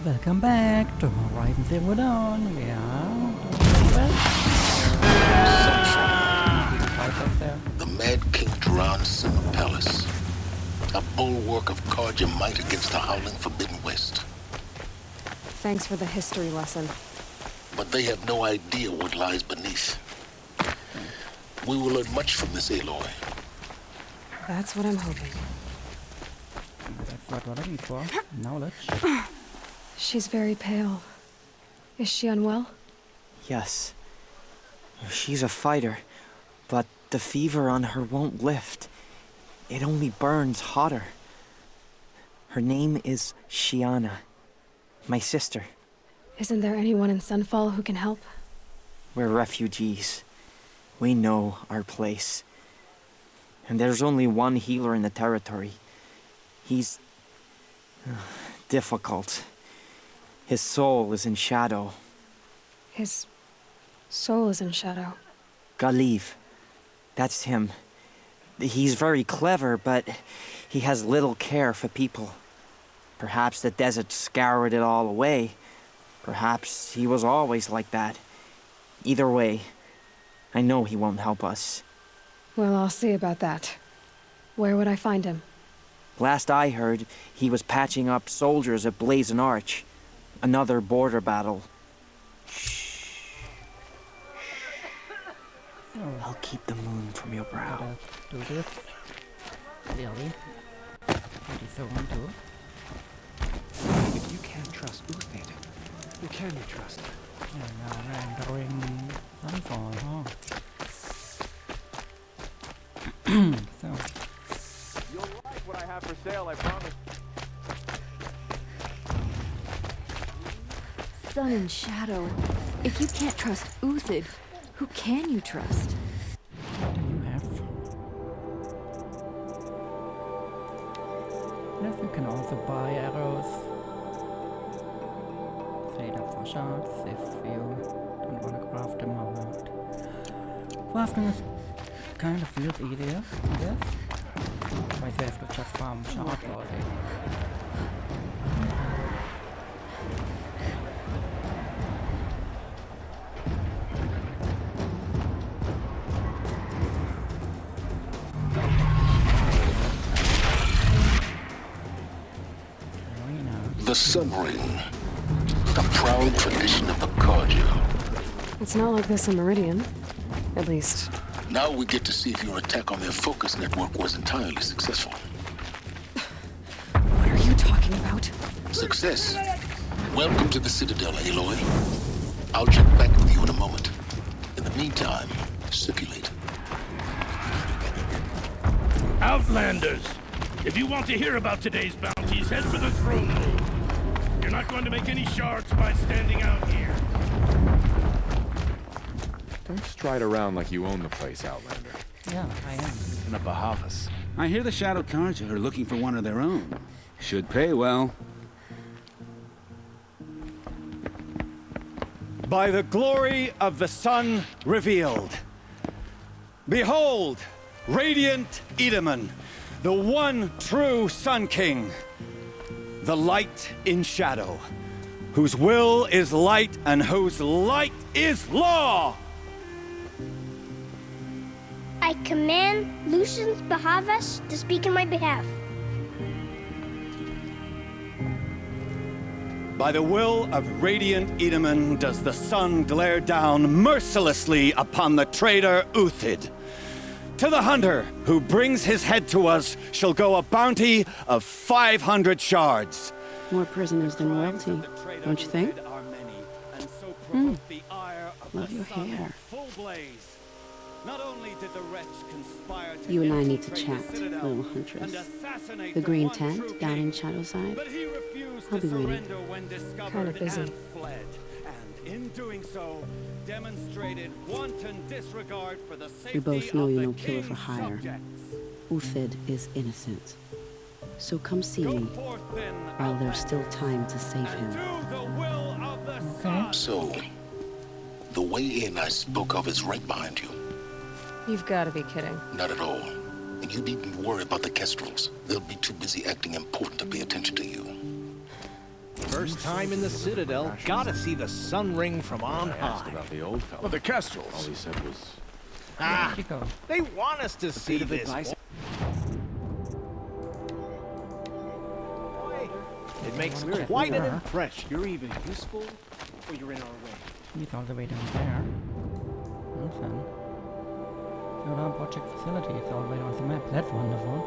Welcome back to Horizon Zero Dawn. We are The Mad King Duran's summer palace. A bulwark of Carja might against the howling Forbidden West. Thanks for the history lesson. But they have no idea what lies beneath. We will learn much from this Aloy. That's what I'm hoping. That's what we're looking for. Knowledge. She's very pale. Is she unwell? Yes. She's a fighter, but the fever on her won't lift. It only burns hotter. Her name is Shiana. My sister. Isn't there anyone in Sunfall who can help? We're refugees. We know our place. And there's only one healer in the territory. He's difficult. His soul is in shadow. His soul is in shadow. Galiv. That's him. He's very clever, but he has little care for people. Perhaps the desert scoured it all away. Perhaps he was always like that. Either way, I know he won't help us. Well, I'll see about that. Where would I find him? Last I heard, he was patching up soldiers at Blazon Arch. Another border battle. I'll keep the moon from your brow. Do this. Clearly. Pretty so on too. If you can't trust Uthid, who can you trust? And now we're entering Sunfall, huh? So. You'll like what I have for sale, I promise. Sun and shadow. If you can't trust Uthid, who can you trust? What do you have? Yes, you can also buy arrows. Trade up for shards if you don't want to craft them or not. Crafting is kind of feels easier, I guess. Otherwise you have to just farm shards all day. The Sun Ring. The proud tradition of the Carja. It's not like this in Meridian. At least. Now we get to see if your attack on their focus network was entirely successful. What are you talking about? Success. Welcome to the Citadel, Aloy. I'll check back with you in a moment. In the meantime, circulate. Outlanders! If you want to hear about today's bounties, head for the throne room. You're not going to make any shards by standing out here. Don't stride around like you own the place, Outlander. Yeah, I am. And a Bahavas. I hear the Shadow Carja are looking for one of their own. Should pay well. By the glory of the sun revealed. Behold, radiant Edaman, the one true Sun King. The light in shadow, whose will is light and whose light is law. I command Lucian's Bahavas to speak in my behalf. By the will of radiant Edaman does the sun glare down mercilessly upon the traitor Uthid. To the hunter who brings his head to us shall go a bounty of 500 shards. More prisoners than royalty, don't you think? Love your hair. You and I need to chat, little huntress. The green tent down in Shadowside. I'll be waiting. Kinda busy. In doing so, demonstrated wanton disregard for the safety We both know of you're the no killer for king's hire. subjects. Uthid is innocent. So come see me while there's still time to save him. Okay. So, the way in I spoke of is right behind you. You've got to be kidding. Not at all. And you needn't worry about the Kestrels. They'll be too busy acting important to pay attention to you. First time in the Citadel, gotta see the sun ring from on high. About the old fellow. Well, the Kestrels. All he said was, Ah, Where'd you go? they want us to see this. It makes quite an impression. You're either useful or you're in our way. He's all the way down there. Awesome. Solar project facility is all the way on the map. That's wonderful.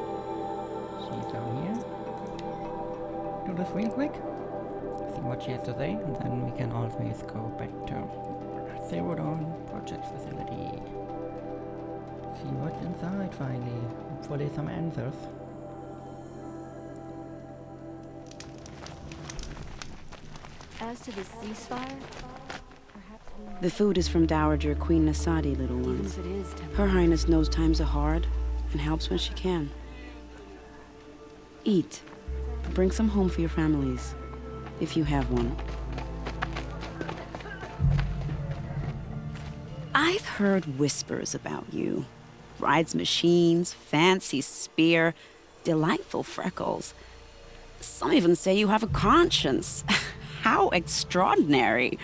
She's down here. Do this real quick. See what yesterday, and then we can always go back to Zero Dawn project facility. See what's inside finally. Hopefully some answers. As to the ceasefire, The food is from Dowager Queen Nasadi, little even ones. if it is temporary. Her Highness knows times are hard and helps when she can. Eat. Bring some home for your families, if you have one. I've heard whispers about you. Rides machines, fancy spear, delightful freckles. Some even say you have a conscience. How extraordinary.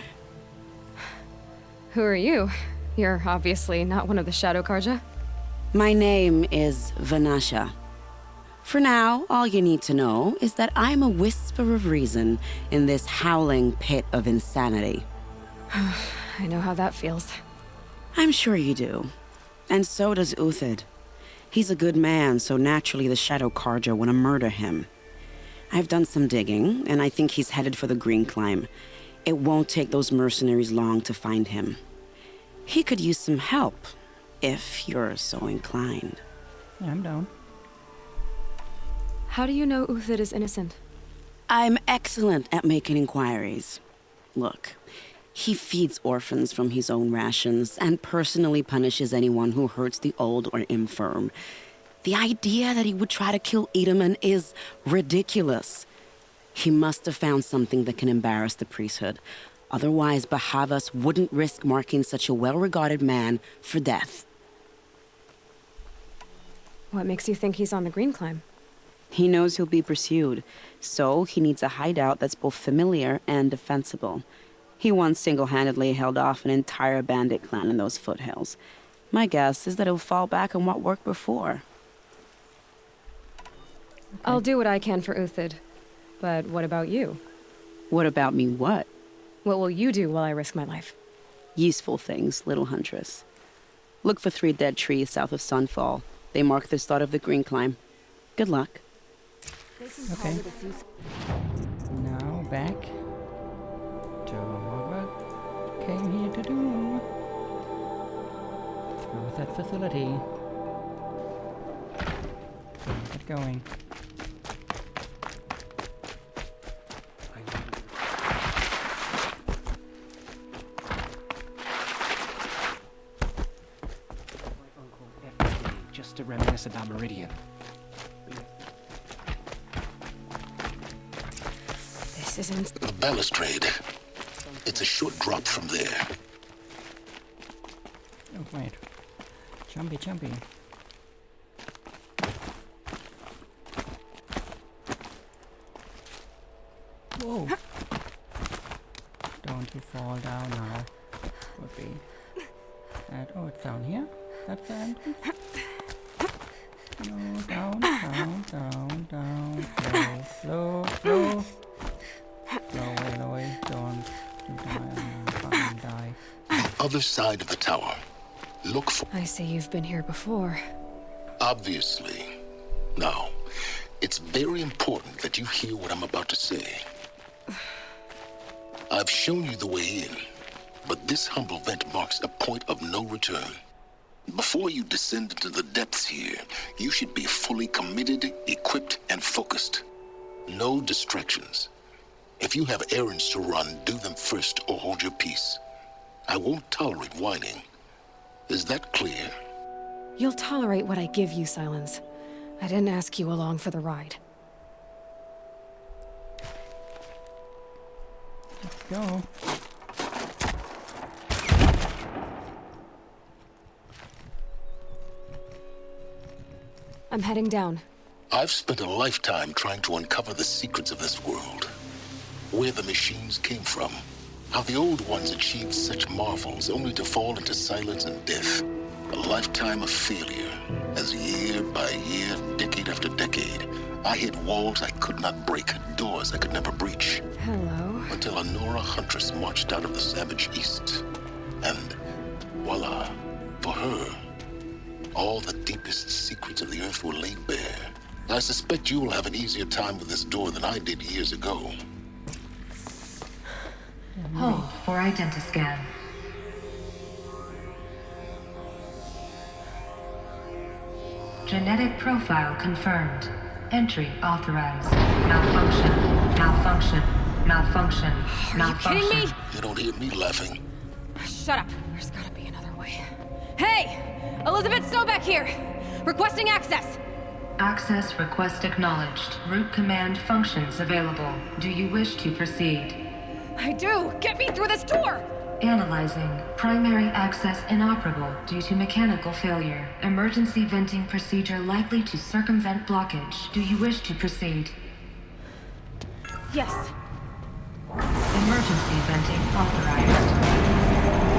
Who are you? You're obviously not one of the Shadow Karja. My name is Vanasha. For now, all you need to know is that I'm a whisper of reason in this howling pit of insanity. I know how that feels. I'm sure you do. And so does Uthid. He's a good man, so naturally the Shadow Karja want to murder him. I've done some digging, and I think he's headed for the Green Climb. It won't take those mercenaries long to find him. He could use some help, if you're so inclined. Yeah, I'm down. How do you know Uthid is innocent? I'm excellent at making inquiries. Look, he feeds orphans from his own rations and personally punishes anyone who hurts the old or infirm. The idea that he would try to kill Edelman is ridiculous. He must have found something that can embarrass the priesthood. Otherwise, Bahavas wouldn't risk marking such a well-regarded man for death. What makes you think he's on the Green Climb? He knows he'll be pursued, so he needs a hideout that's both familiar and defensible. He once single-handedly held off an entire bandit clan in those foothills. My guess is that he'll fall back on what worked before. I'll do what I can for Uthid. But what about you? What about me what? What will you do while I risk my life? Useful things, little huntress. Look for 3 dead trees south of Sunfall. They mark the start of the Green Climb. Good luck. Okay. Now back to what we came here to do. Through that facility. Get going. Just to reminisce about Meridian. This isn't... The balustrade. It's a short drop from there. Oh, wait. Jumpy. Whoa. Don't you fall down now. Would be. And, oh, it's down here? That's the entrance? No, down. Slow. Slowly, don't die. Other side of the tower. Look for... I see you've been here before. Obviously. Now, it's very important that you hear what I'm about to say. I've shown you the way in, but this humble vent marks a point of no return. Before you descend into the depths here, you should be fully committed, equipped, and focused. No distractions. If you have errands to run, do them first or hold your peace. I won't tolerate whining. Is that clear? You'll tolerate what I give you, Silence. I didn't ask you along for the ride. Let's go. I'm heading down. I've spent a lifetime trying to uncover the secrets of this world. where the machines came from, how the old ones achieved such marvels only to fall into silence and death. A lifetime of failure, as year by year, decade after decade, I hit walls I could not break, doors I could never breach. Hello. Until a Nora huntress marched out of the savage east. And voila, for her, all the deepest secrets of the earth were laid bare. I suspect you will have an easier time with this door than I did years ago. Hold for identiscan. Genetic profile confirmed. Entry authorized. Malfunction. Malfunction. Malfunction. Malfunction. Are you kidding me? You don't hear me laughing. Shut up. There's gotta be another way. Hey! Elizabeth Snowback here! Requesting access! Access request acknowledged. Root command functions available. Do you wish to proceed? I do! Get me through this door! Analyzing. Primary access inoperable due to mechanical failure. Emergency venting procedure likely to circumvent blockage. Do you wish to proceed? Yes. Emergency venting authorized.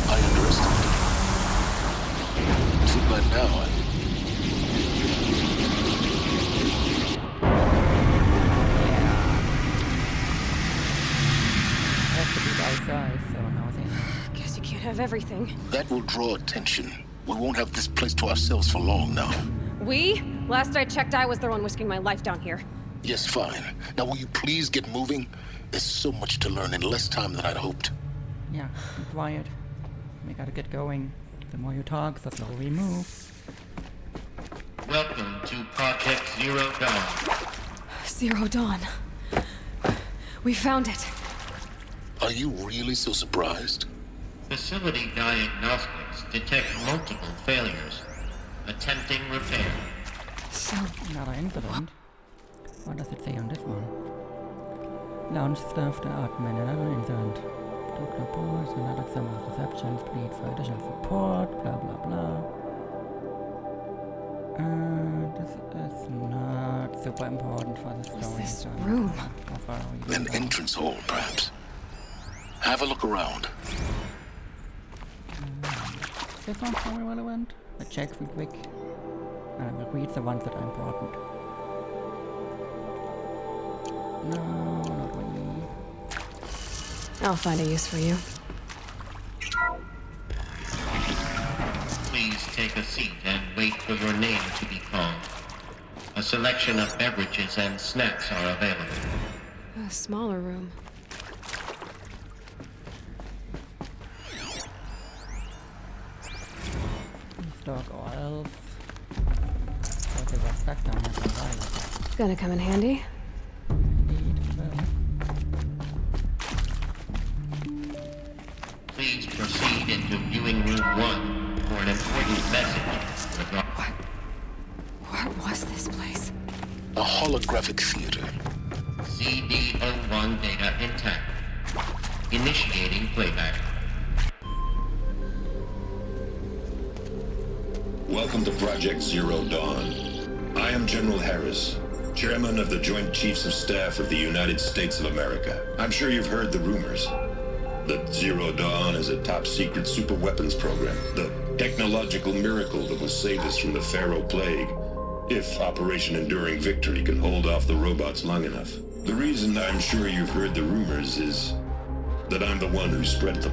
I underestimated. See, by now, Guess you can't have everything. that will draw attention. We won't have this place to ourselves for long now. We? Last I checked, I was the one risking my life down here. Yes, fine. Now will you please get moving? There's so much to learn in less time than I'd hoped. Yeah, be quiet. We gotta get going. The more you talk, the slower we move. Welcome to Project Zero Dawn. Zero Dawn. We found it. Are you really so surprised? Facility diagnostics detect multiple failures. Attempting repair. So... Another incident. What does it say on this one? Launch staff to admin, another incident. Dr. Boys, another summer receptions, please for additional support, blah blah blah. This is not super important for the story. What's this so room? how far are we An going? entrance hall, perhaps. Have a look around. This one's probably relevant. Let's check real quick. And I will read the ones that are important. No, not really. I'll find a use for you. Please take a seat and wait for your name to be called. A selection of beverages and snacks are available. A smaller room. Stock oils. What they got stuck down here for a while. It's gonna come in handy. Indeed, well. Please proceed into viewing room 1 for an important message. What was this place? A holographic theater. CD01 data intact. Initiating playback. Welcome to Project Zero Dawn. I am General Harris, Chairman of the Joint Chiefs of Staff of the United States of America. I'm sure you've heard the rumors that Zero Dawn is a top-secret superweapons program, the technological miracle that will save us from the Pharaoh Plague, if Operation Enduring Victory can hold off the robots long enough. The reason I'm sure you've heard the rumors is that I'm the one who spread them,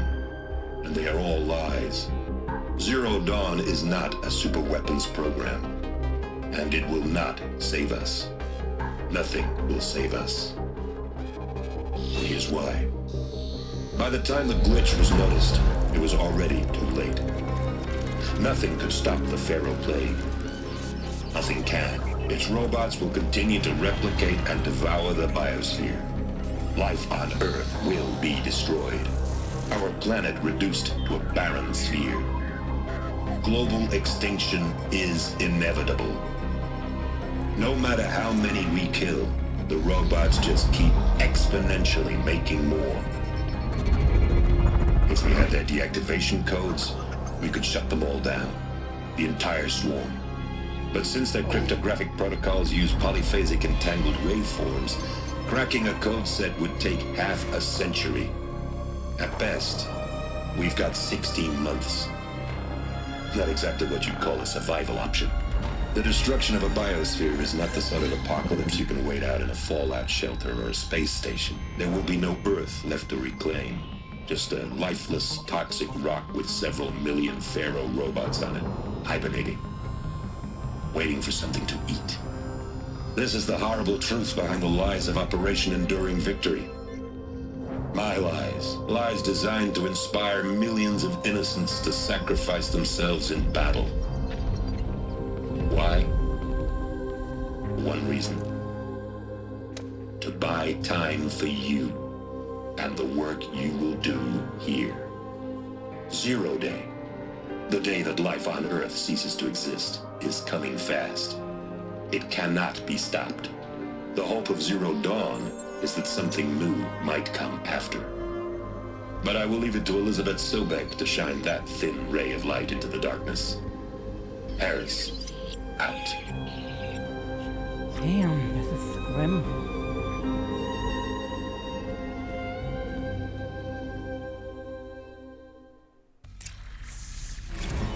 and they are all lies. Zero Dawn is not a superweapons program, and it will not save us. Nothing will save us. Here's why. By the time the glitch was noticed, it was already too late. Nothing could stop the Pharaoh Plague. Nothing can. Its robots will continue to replicate and devour the biosphere. Life on Earth will be destroyed. Our planet reduced to a barren sphere. Global extinction is inevitable. No matter how many we kill, the robots just keep exponentially making more. If we had their deactivation codes, we could shut them all down. The entire swarm. But since their cryptographic protocols use polyphasic entangled waveforms, cracking a code set would take half a century. At best, we've got 16 months. Not exactly what you'd call a survival option. The destruction of a biosphere is not the sort of apocalypse you can wait out in a fallout shelter or a space station. There will be no Earth left to reclaim. Just a lifeless, toxic rock with several million Pharaoh robots on it, hibernating, waiting for something to eat. This is the horrible truth behind the lies of Operation Enduring Victory. My lies. Lies designed to inspire millions of innocents to sacrifice themselves in battle. Why? One reason. To buy time for you and the work you will do here. Zero Day, the day that life on Earth ceases to exist, is coming fast. It cannot be stopped. The hope of Zero Dawn is that something new might come after. But I will leave it to Elizabeth Sobek to shine that thin ray of light into the darkness. Arisce, out. Damn, this is grim.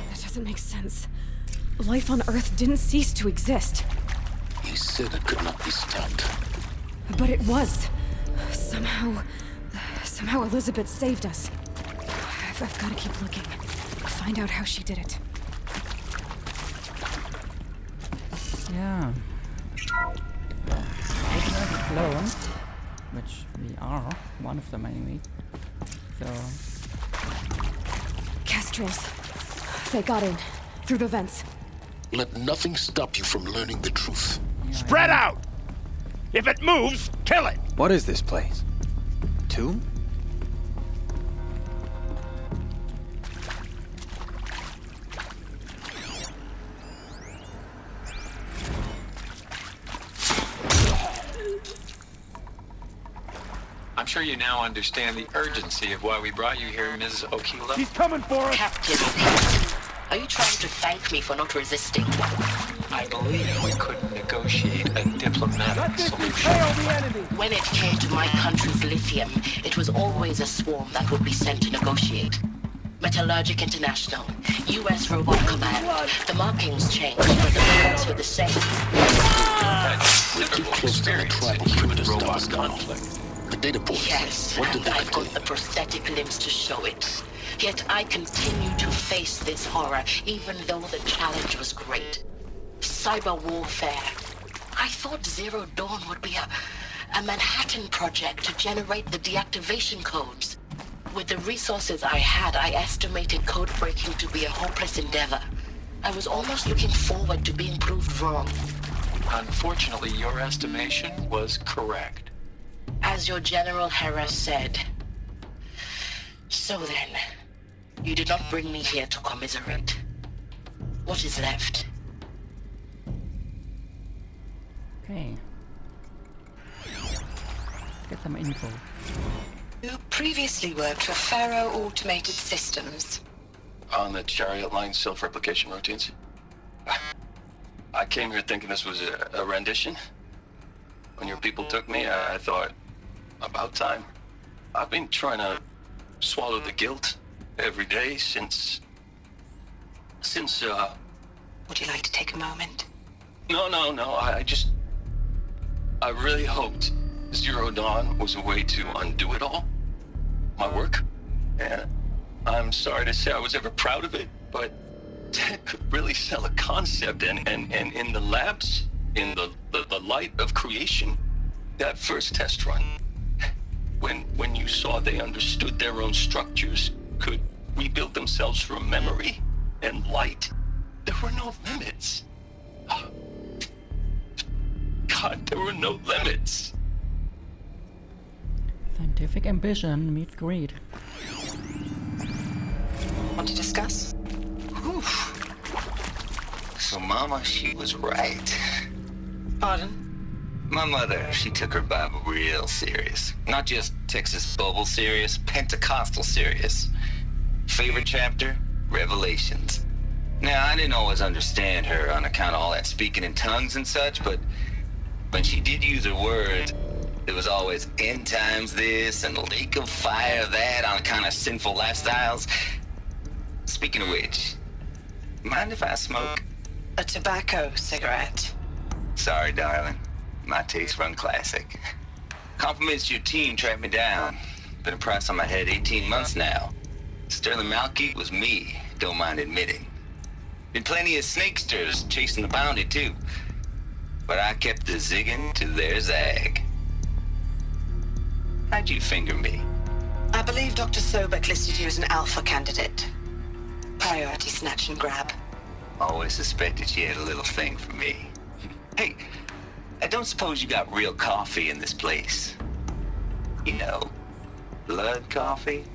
That doesn't make sense. Life on Earth didn't cease to exist. He said it could not be stopped. But it was. Somehow Elizabeth saved us. I've got to keep looking. Find out how she did it. Yeah. Taking out the clones, which we are, one of them anyway. So... Kestrels. They got in. Through the vents. Let nothing stop you from learning the truth. Spread out! If it moves, kill it! What is this place? Tomb? I'm sure you now understand the urgency of why we brought you here, Ms. Okila. He's coming for us! Captain, are you trying to thank me for not resisting? I believe we couldn't negotiate a diplomatic solution. When it came to my country's lithium, it was always a swarm that would be sent to negotiate. Metallurgic International, U.S. Robot Command. The markings changed, but the records were the same. We're too close to the tribal human-robot conflict. The data points. Yes, What did they I've got contain? the prosthetic limbs to show it. Yet I continue to face this horror, even though the challenge was great. Cyber warfare. I thought Zero Dawn would be a Manhattan project to generate the deactivation codes. With the resources I had, I estimated code breaking to be a hopeless endeavor. I was almost looking forward to being proved wrong. Unfortunately, your estimation was correct. As your General Hera said. So then, you did not bring me here to commiserate. What is left? Okay. Get some info. You previously worked for Pharaoh Automated Systems. On the Chariot Line self-replication routines. I came here thinking this was a rendition. When your people took me, I thought, about time. I've been trying to swallow the guilt every day since... Would you like to take a moment? No. I really hoped Zero Dawn was a way to undo it all. My work. And I'm sorry to say I was ever proud of it, but Ted could really sell a concept, and in the labs, in the light of creation, that first test run, when you saw they understood their own structures, could rebuild themselves from memory and light, there were no limits. God, there were no limits. Scientific ambition meets greed. Want to discuss? Whew. So Mama, she was right. Pardon? My mother, she took her Bible real serious. Not just Texas Bible serious, Pentecostal serious. Favorite chapter? Revelations. Now, I didn't always understand her on account of all that speaking in tongues and such, but when she did use her words, it was always end times this and lake of fire that on account of sinful lifestyles. Speaking of which, mind if I smoke? A tobacco cigarette. Sorry, darling. My taste run classic. Compliments to your team tracked me down. Been a price on my head 18 months now. Sterling Malky was me, don't mind admitting. Been plenty of snakesters chasing the bounty, too. But I kept the zigging to their zag. How'd you finger me? I believe Dr. Sobek listed you as an alpha candidate. Priority snatch and grab. Always suspected she had a little thing for me. Hey, I don't suppose you got real coffee in this place. You know, blood coffee?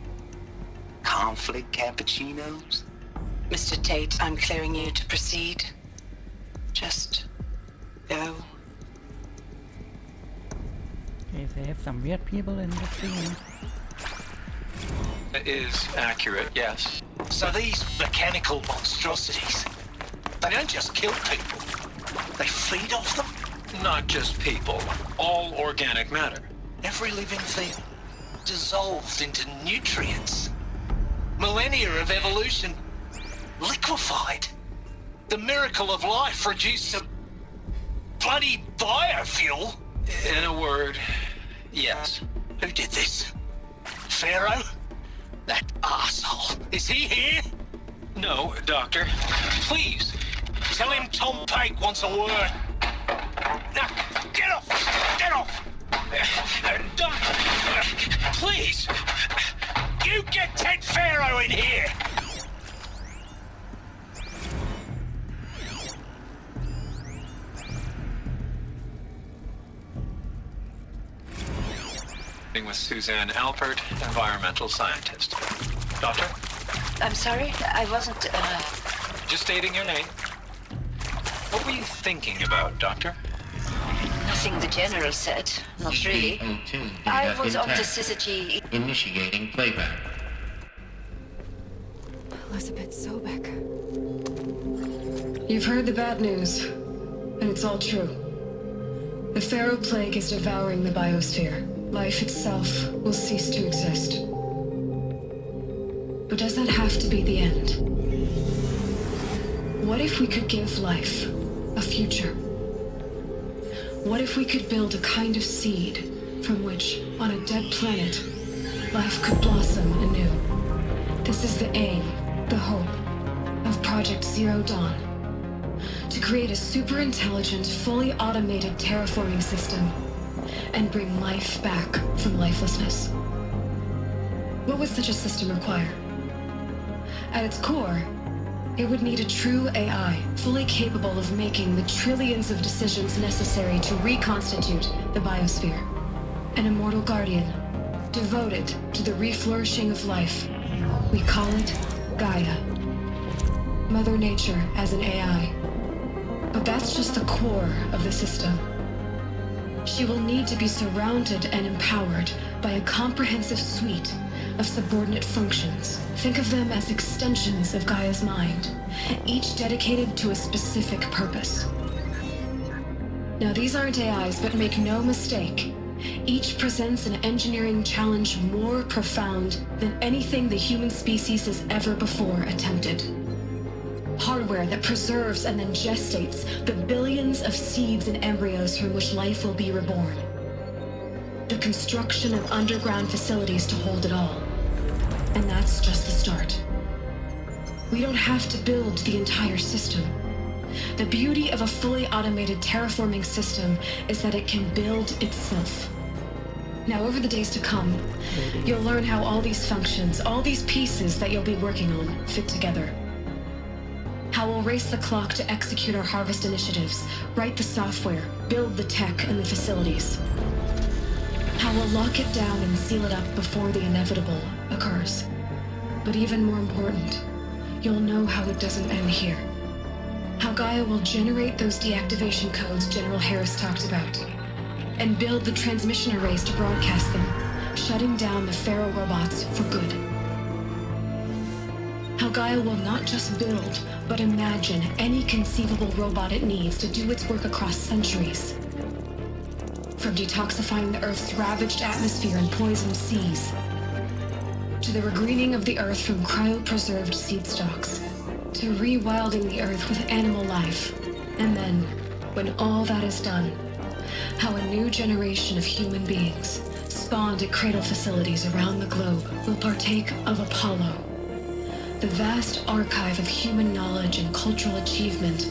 Conflict cappuccinos? Mr. Tate, I'm clearing you to proceed. Just go. Okay, they have some weird people in the scene. It is accurate, yes. So these mechanical monstrosities, they don't just kill people, they feed off them? Not just people, all organic matter. Every living thing dissolved into nutrients. Millennia of evolution liquefied. The miracle of life reduced to bloody biofuel. In a word, yes. Who did this? Pharaoh? That arsehole. Is he here? No, Doctor. Please, tell him Tom Pate wants a word. Now, get off! Get off! Doctor, please! You get Ted Pharaoh in here! With Suzanne Alpert, environmental scientist. Doctor? I'm sorry, I wasn't, Just stating your name. What were you thinking about, Doctor? Nothing the General said. Not really. I was on the syzygy. Initiating playback. Elizabeth Sobek. You've heard the bad news, and it's all true. The Pharaoh Plague is devouring the biosphere. Life itself will cease to exist. But does that have to be the end? What if we could give life a future? What if we could build a kind of seed from which, on a dead planet, life could blossom anew? This is the aim, the hope, of Project Zero Dawn. To create a super-intelligent, fully automated terraforming system and bring life back from lifelessness. What would such a system require? At its core, it would need a true AI, fully capable of making the trillions of decisions necessary to reconstitute the biosphere. An immortal guardian, devoted to the reflourishing of life. We call it Gaia. Mother Nature as an AI. But that's just the core of the system. She will need to be surrounded and empowered by a comprehensive suite of subordinate functions. Think of them as extensions of Gaia's mind, each dedicated to a specific purpose. Now, these aren't AIs, but make no mistake, each presents an engineering challenge more profound than anything the human species has ever before attempted. Hardware that preserves and then gestates the billions of seeds and embryos from which life will be reborn. The construction of underground facilities to hold it all. And that's just the start. We don't have to build the entire system. The beauty of a fully automated terraforming system is that it can build itself. Now, over the days to come, you'll learn how all these functions, all these pieces that you'll be working on, fit together. How we'll race the clock to execute our harvest initiatives, write the software, build the tech and the facilities. How we'll lock it down and seal it up before the inevitable occurs. But even more important, you'll know how it doesn't end here. How Gaia will generate those deactivation codes General Harris talked about, and build the transmission arrays to broadcast them, shutting down the Pharaoh robots for good. How Gaia will not just build, but imagine any conceivable robot it needs to do its work across centuries. From detoxifying the Earth's ravaged atmosphere and poisoned seas, to the regreening of the Earth from cryopreserved seed stalks, to rewilding the Earth with animal life. And then, when all that is done, how a new generation of human beings, spawned at cradle facilities around the globe, will partake of Apollo, the vast archive of human knowledge and cultural achievement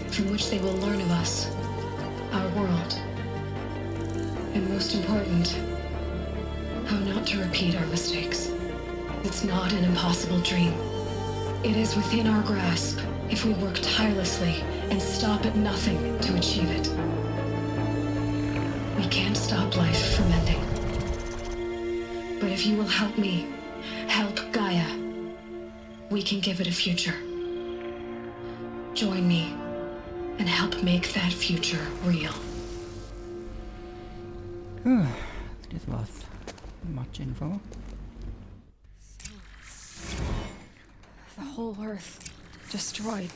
from which they will learn of us, our world. And most important, how not to repeat our mistakes. It's not an impossible dream. It is within our grasp if we work tirelessly and stop at nothing to achieve it. We can't stop life from ending. But if you will help me, help Gaia, we can give it a future. Join me and help make that future real. This was much info. The whole Earth destroyed,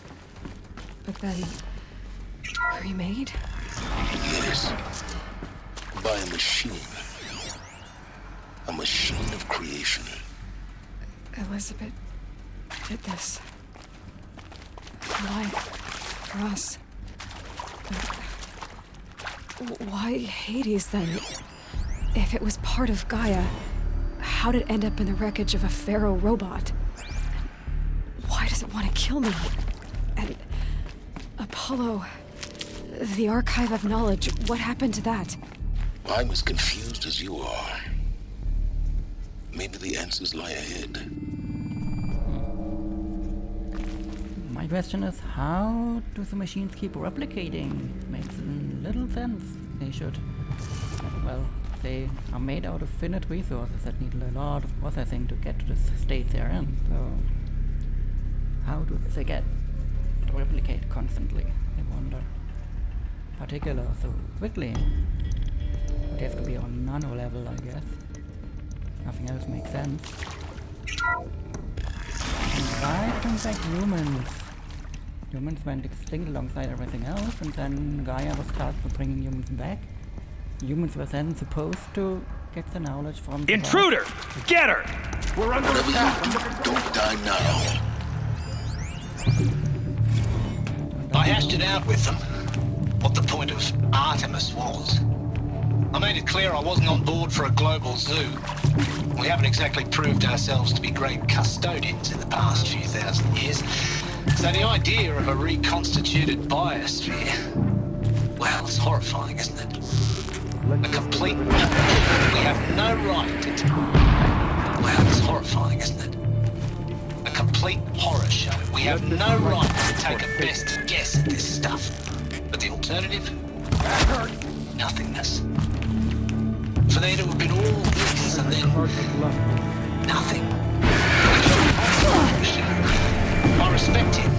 but then remade? Yes. By a machine. A machine of creation. Elizabeth did this. Why? For us. Why Hades then? If it was part of Gaia, how did it end up in the wreckage of a Pharaoh robot? And why does it want to kill me? And Apollo, the archive of knowledge, what happened to that? I'm as confused as you are. Maybe the answers lie ahead. My question is, how do the machines keep replicating? Makes little sense. They should. Well, they are made out of finite resources that need a lot of processing to get to the state they're in. So, how do they get to replicate constantly? I wonder. Particular so quickly. It has to be on nano level, I guess. Nothing else makes sense. And why bring back humans? Humans went extinct alongside everything else, and then Gaia was tasked with bringing humans back. Humans were then supposed to get the knowledge from the Intruder! Get her! We're under attack! Don't die now. I hashed it out with them, what the point of Artemis was. I made it clear I wasn't on board for a global zoo. We haven't exactly proved ourselves to be great custodians in the past few thousand years. So the idea of a reconstituted biosphere, well, it's horrifying, isn't it? A complete... We have no right to... Well, it's horrifying, isn't it? A complete horror show. We have no right to take a best guess at this stuff. But the alternative? Nothingness. For there to have been all this and then nothing. I respect him.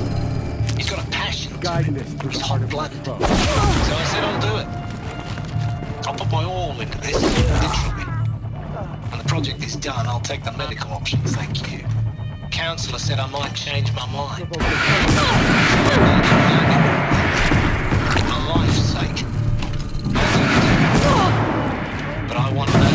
He's got a passion to him. He's hot-blooded. So I said I'll do it. I'll put my all into this, literally. When the project is done, I'll take the medical option, thank you. Counselor said I might change my mind. For my life's sake. But I want to know.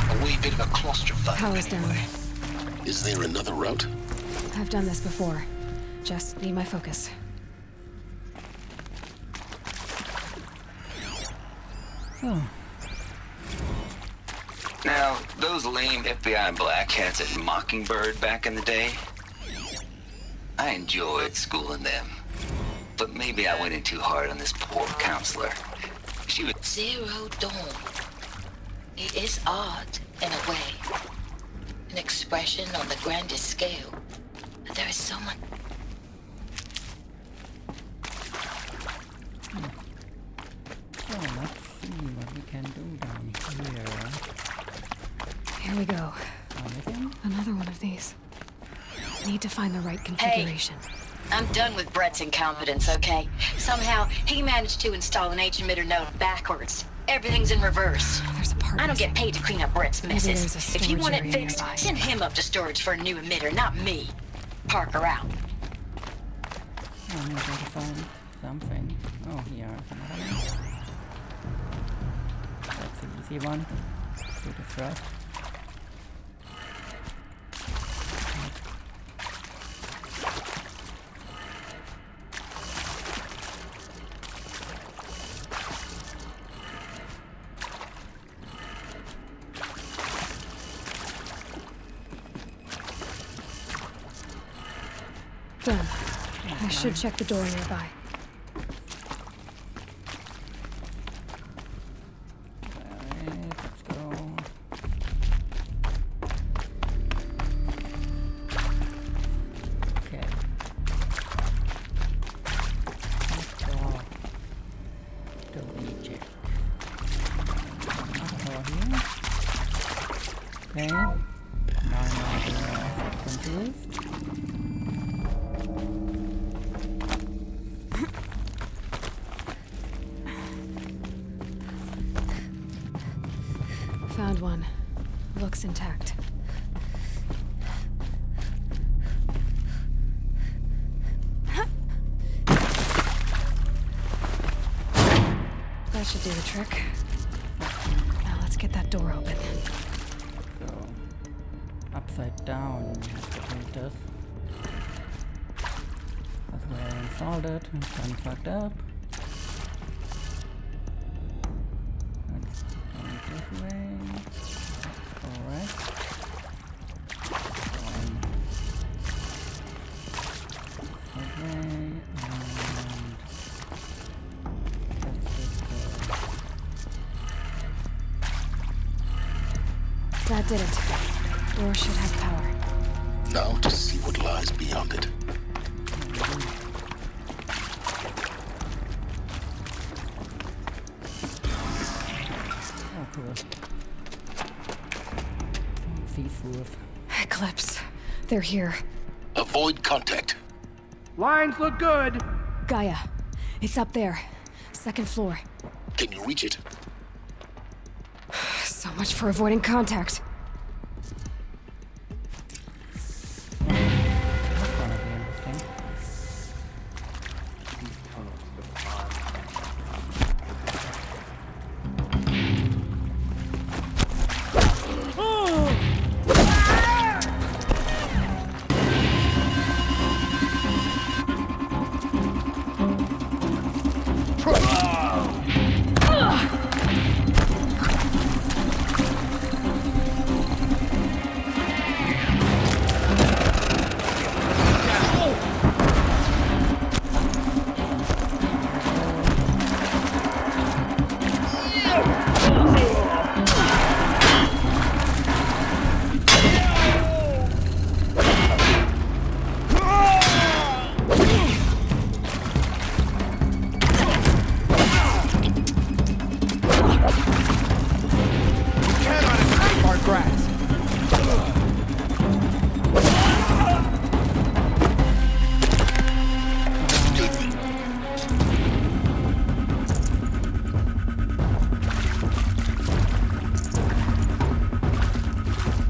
And a wee bit of a claustrophobe. Power's down. Is there another route? I've done this before. Just need my focus. Oh. Now, those lame FBI black hats at Mockingbird back in the day, I enjoyed schooling them. But maybe I went in too hard on this poor counselor. She was... Zero Dawn. It is art, in a way. An expression on the grandest scale. But there is so much... So let's see what we can do down here. Here we go. Anything? Another one of these. Need to find the right configuration. I'm done with Brett's incompetence, okay? Somehow, he managed to install an H-emitter node backwards. Everything's in reverse. There's a part. I don't get paid to clean up Brett's messes. there's a If you storage want it area fixed, nearby. send him up to storage for a new emitter, not me. Parker out. I'm gonna find something. Oh, here. Another one. That's the easy one. Do the first. Done. I should check the door nearby. Alright, let's go. Okay. Let's go. The reject. Another door here. Okay. Now the sequence list. Found one. Looks intact. That should do the trick. Now let's get that door open. So, upside down we have to paint this. That's where I installed it and then fucked up. Let's go this way. Alright. That way, and That did it. Door should have power. Now to see what lies beyond it. Oh, cool. Seafood. Eclipse. They're here. Avoid contact. Lines look good. Gaia. It's up there. Second floor. Can you reach it? So much for avoiding contact.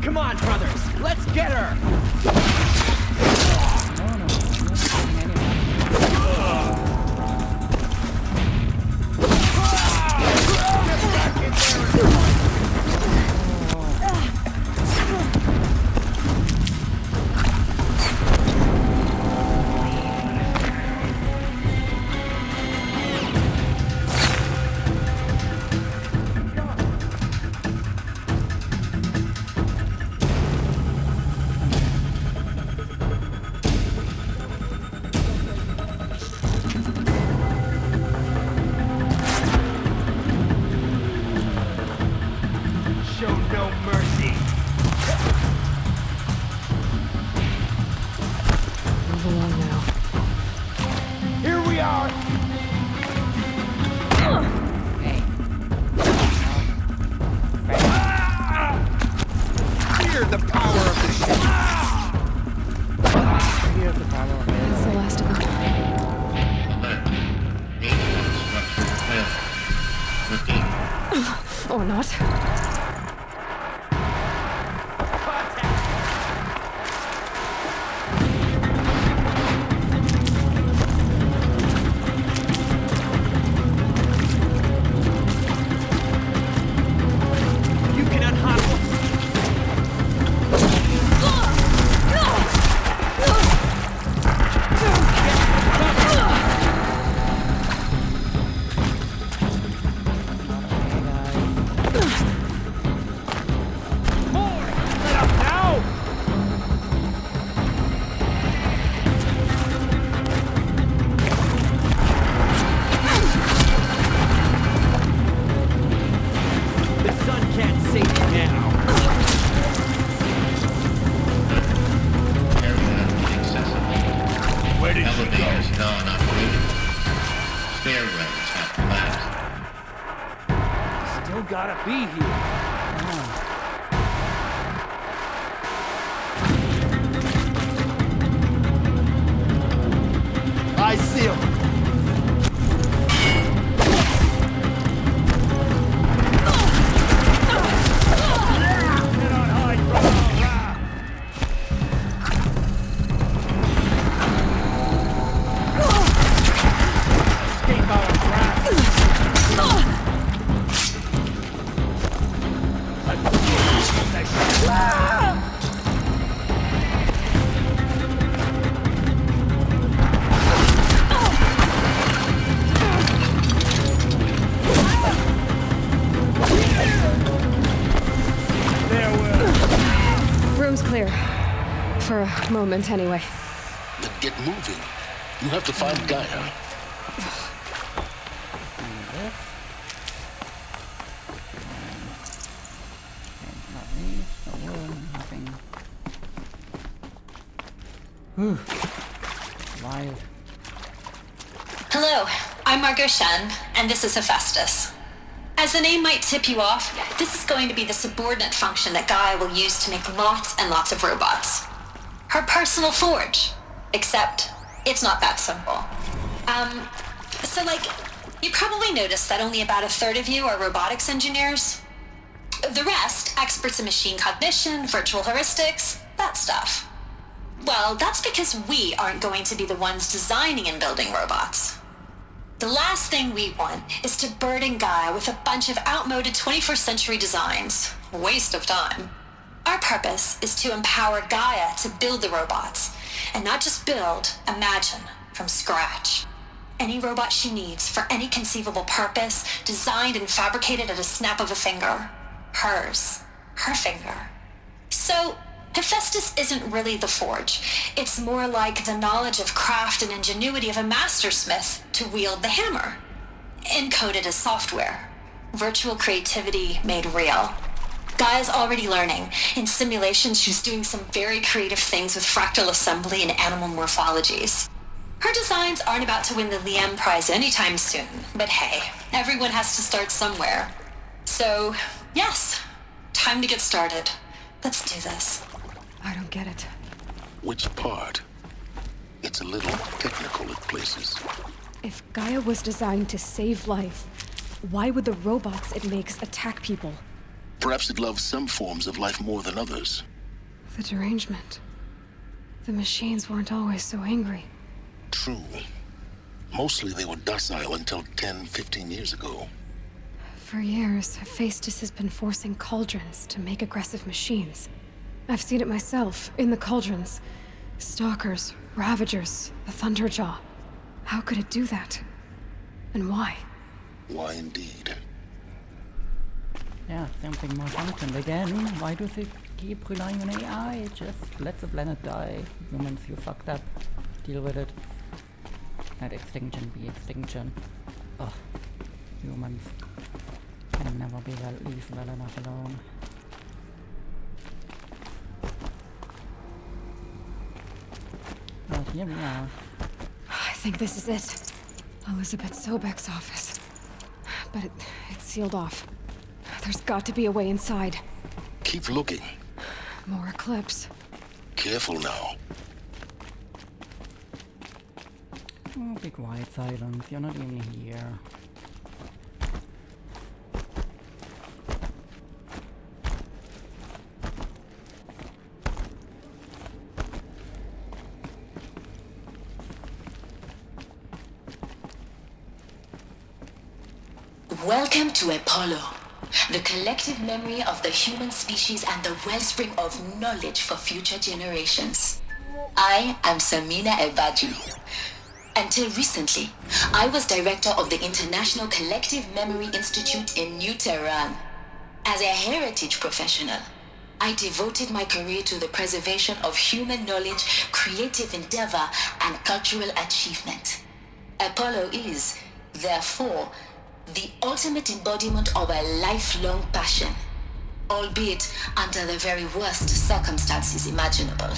Come on, brothers! Let's get her! Show no mercy. Move along now. Here we are. Fear the power of the ship. Here's the power of it. That's the last of the Where did she go? Elevators non-operational. Stairwells have collapsed. Still gotta be here. I see him. Room's clear. For a moment, anyway. Then get moving. You have to find Gaia. Wild. Hello, I'm Margot Shen, and this is Hephaestus. As the name might tip you off, this is going to be the subordinate function that Gaia will use to make lots and lots of robots. Her personal forge. Except, it's not that simple. You probably noticed that only about a third of you are robotics engineers. The rest, experts in machine cognition, virtual heuristics, that stuff. Well, that's because we aren't going to be the ones designing and building robots. The last thing we want is to burden Gaia with a bunch of outmoded 21st century designs. Waste of time. Our purpose is to empower Gaia to build the robots, and not just build, imagine, from scratch. Any robot she needs for any conceivable purpose, designed and fabricated at a snap of a finger. Hers. Her finger. So, Hephaestus isn't really the forge. It's more like the knowledge of craft and ingenuity of a mastersmith to wield the hammer. Encoded as software. Virtual creativity made real. Gaia's already learning. In simulations, she's doing some very creative things with fractal assembly and animal morphologies. Her designs aren't about to win the Liam Prize anytime soon, but hey, everyone has to start somewhere. So, yes, time to get started. Let's do this. I don't get it. Which part? It's a little technical at places. If Gaia was designed to save life, why would the robots it makes attack people? Perhaps it loves some forms of life more than others. The derangement. The machines weren't always so angry. True. Mostly they were docile until 10, 15 years ago. For years, Hephaestus has been forcing cauldrons to make aggressive machines. I've seen it myself, in the cauldrons. Stalkers, Ravagers, the Thunderjaw. How could it do that? And why? Why indeed? Yeah, something more functional again. Why do they keep relying on AI? Just let the planet die. Humans, you fucked up. Deal with it. Let extinction be extinction. Ugh. Humans can never be leave well enough alone. But here we are. I think this is it. Elizabeth Sobek's office. But it's sealed off. There's got to be a way inside. Keep looking. More eclipse. Careful now. Oh, be quiet, silence. You're not even here. Welcome to Apollo, the collective memory of the human species and the wellspring of knowledge for future generations. I am Samina Ebaju. Until recently, I was director of the International Collective Memory Institute in New Tehran. As a heritage professional, I devoted my career to the preservation of human knowledge, creative endeavor, and cultural achievement. Apollo is, therefore, the ultimate embodiment of a lifelong passion. albeit under the very worst circumstances imaginable.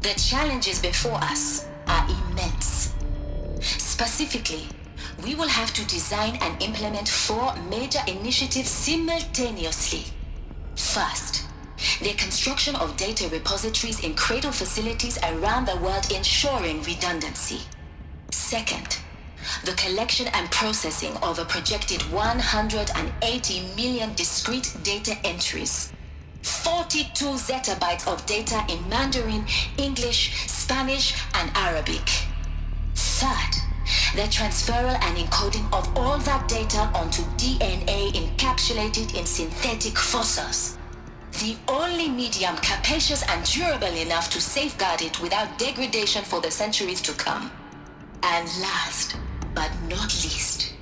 The challenges before us are immense. Specifically, we will have to design and implement 4 major initiatives simultaneously. First, the construction of data repositories in cradle facilities around the world ensuring redundancy. Second, the collection and processing of a projected 180 million discrete data entries. 42 zettabytes of data in Mandarin, English, Spanish, and Arabic. Third, the transferal and encoding of all that data onto DNA encapsulated in synthetic fossils. The only medium capacious and durable enough to safeguard it without degradation for the centuries to come. And last, but not least,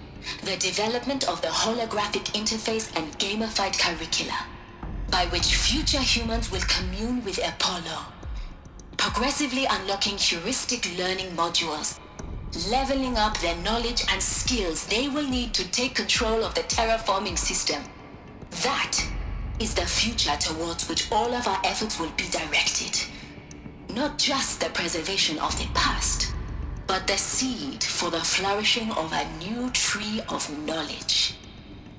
the development of the holographic interface and gamified curricula, by which future humans will commune with Apollo, progressively unlocking heuristic learning modules, leveling up their knowledge and skills they will need to take control of the terraforming system. That is the future towards which all of our efforts will be directed. Not just the preservation of the past, but the seed for the flourishing of a new tree of knowledge.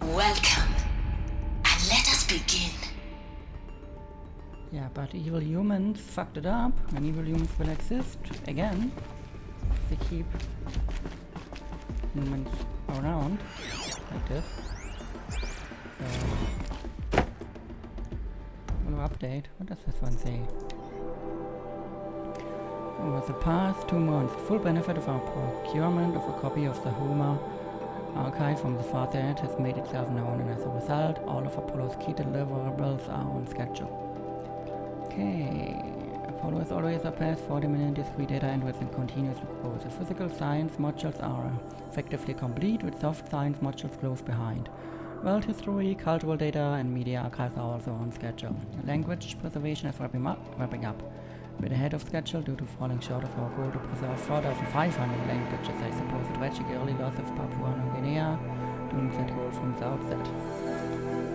Welcome, and let us begin. Yeah, but evil humans fucked it up, and evil humans will exist again. They keep humans around like this. So, we'll update. What does this one say? Over the past 2 months, full benefit of our procurement of a copy of the Homer archive from the far end has made itself known, and as a result, all of Apollo's key deliverables are on schedule. Okay, Apollo has always surpassed 40 million discrete data entries and continues to grow. The physical science modules are effectively complete, with soft science modules close behind. World history, cultural data, and media archives are also on schedule. Language preservation is wrapping up. A bit ahead of schedule due to falling short of our goal to preserve 4,500 languages. I suppose the tragic early loss of Papua New Guinea doing that goal from the outset.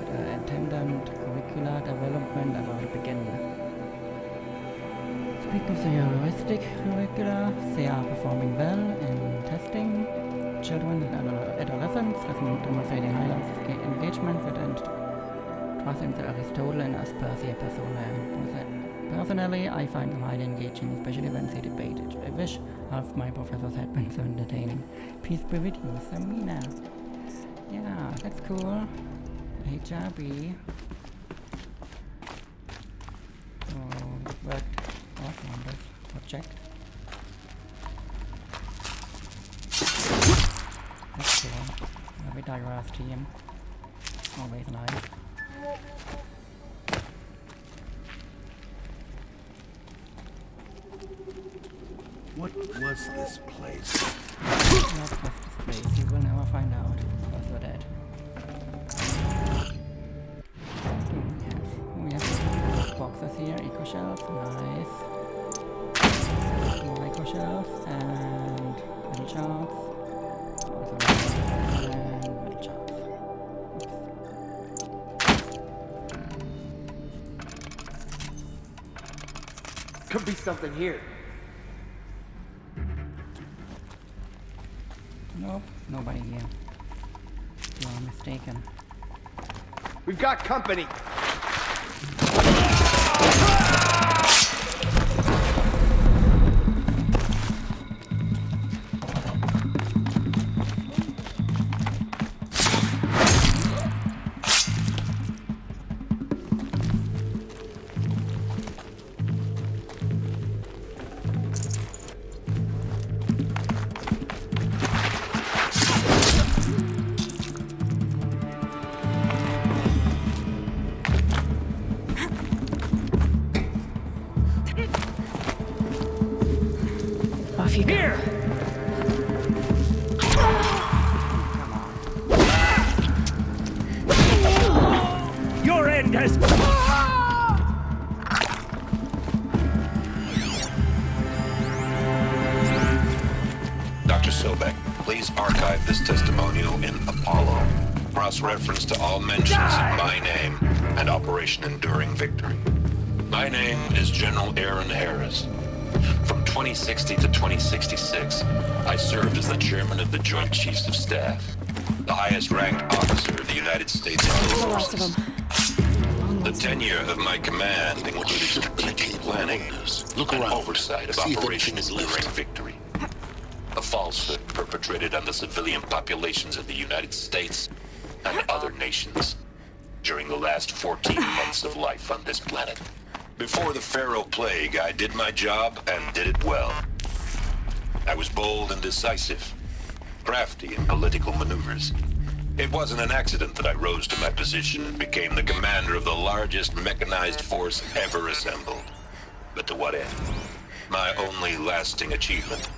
The attendant curricular development about to begin. Speaking of the heuristic curricula, they are performing well in testing. Children and adolescents have demonstrating high levels of engagement with and trust in the Aristotle and Aspersia persona. Personally, I find them highly engaging, especially when they debate it. I wish half my professors had been so entertaining. Peace be with you, Samina. Yeah, that's cool. HRB. So, worked awesome on this project. That's cool. A very diverse team. Always nice. What was this place? What was this place? You will never find out, because you're dead. We have boxes here, eco shells, nice. More eco shells, and metal shards. Also and metal shards. Could be something here. Nope, nobody here. You are mistaken. We've got company. Off you go. Here! Your end has... Dr. Sobek, please archive this testimonial in Apollo. cross-reference to all mentions of my name and Operation Enduring Victory. My name is General Aaron Harris. From 2060 to 2066, I served as the chairman of the Joint Chiefs of Staff, the highest-ranked officer of the United States Armed Forces. The tenure of my command included strategic planning and oversight of Operation Enduring Victory, a falsehood perpetrated on the civilian populations of the United States and other nations during the last 14 months of life on this planet. Before the Pharaoh Plague, I did my job and did it well. I was bold and decisive, crafty in political maneuvers. It wasn't an accident that I rose to my position and became the commander of the largest mechanized force ever assembled. But to what end? My only lasting achievement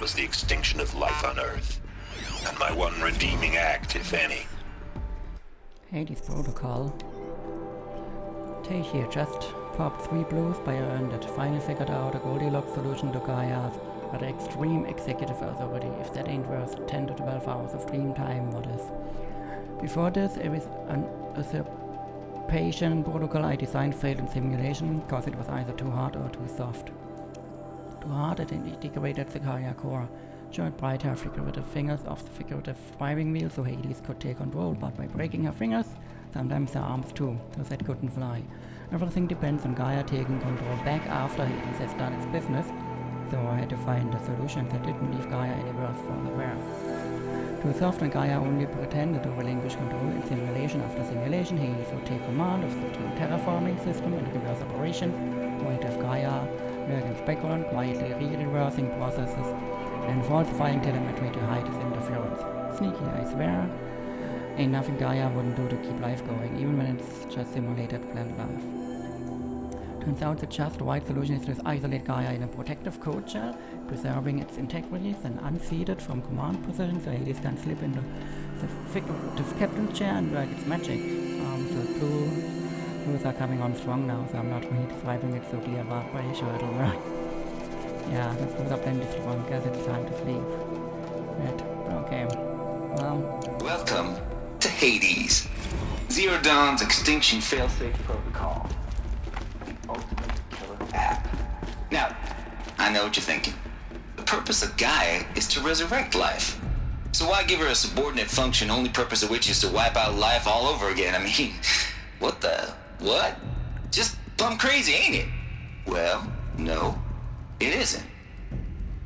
was the extinction of life on Earth, and my one redeeming act, if any. Hades Protocol. Take here, just popped 3 blues by earned it. Finally figured out a Goldilocks solution to Gaia's but extreme executive authority. If that ain't worth 10 to 12 hours of dream time, what is? Before this, it was an usurpation protocol I designed failed in simulation because it was either too hard or too soft. Too hard, it integrated the Gaia core. Showed bright her figurative fingers off the figurative driving wheel so Hades could take control, but by breaking her fingers, sometimes her arms too, so that couldn't fly. Everything depends on Gaia taking control back after Hades has done its business, so I had to find a solution that didn't leave Gaia any worse for the wear. Too soft, when Gaia only pretended to relinquish control in simulation after simulation, Hades would take command of the terraforming system and reverse operations, while have Gaia work in background, quietly re-reversing processes and falsifying telemetry to hide his interference. Sneaky, I swear. Ain't nothing Gaia wouldn't do to keep life going, even when it's just simulated plant life. Turns out the just right solution is to isolate Gaia in a protective code shell, preserving its integrity, then unseated from command position so Hades can slip into the figurative captain's chair and work its magic. So blues are coming on strong now, so I'm not really describing it so clear, but pretty sure it'll work. Yeah, the blues are plenty strong. Guess it's time to sleep. Right, okay. Well. Welcome to Hades, Zero Dawn's extinction failsafe protocol. The ultimate killer app. Now, I know what you're thinking. The purpose of Gaia is to resurrect life. So why give her a subordinate function, only purpose of which is to wipe out life all over again? I mean, what? Just plumb crazy, ain't it? Well, no, it isn't.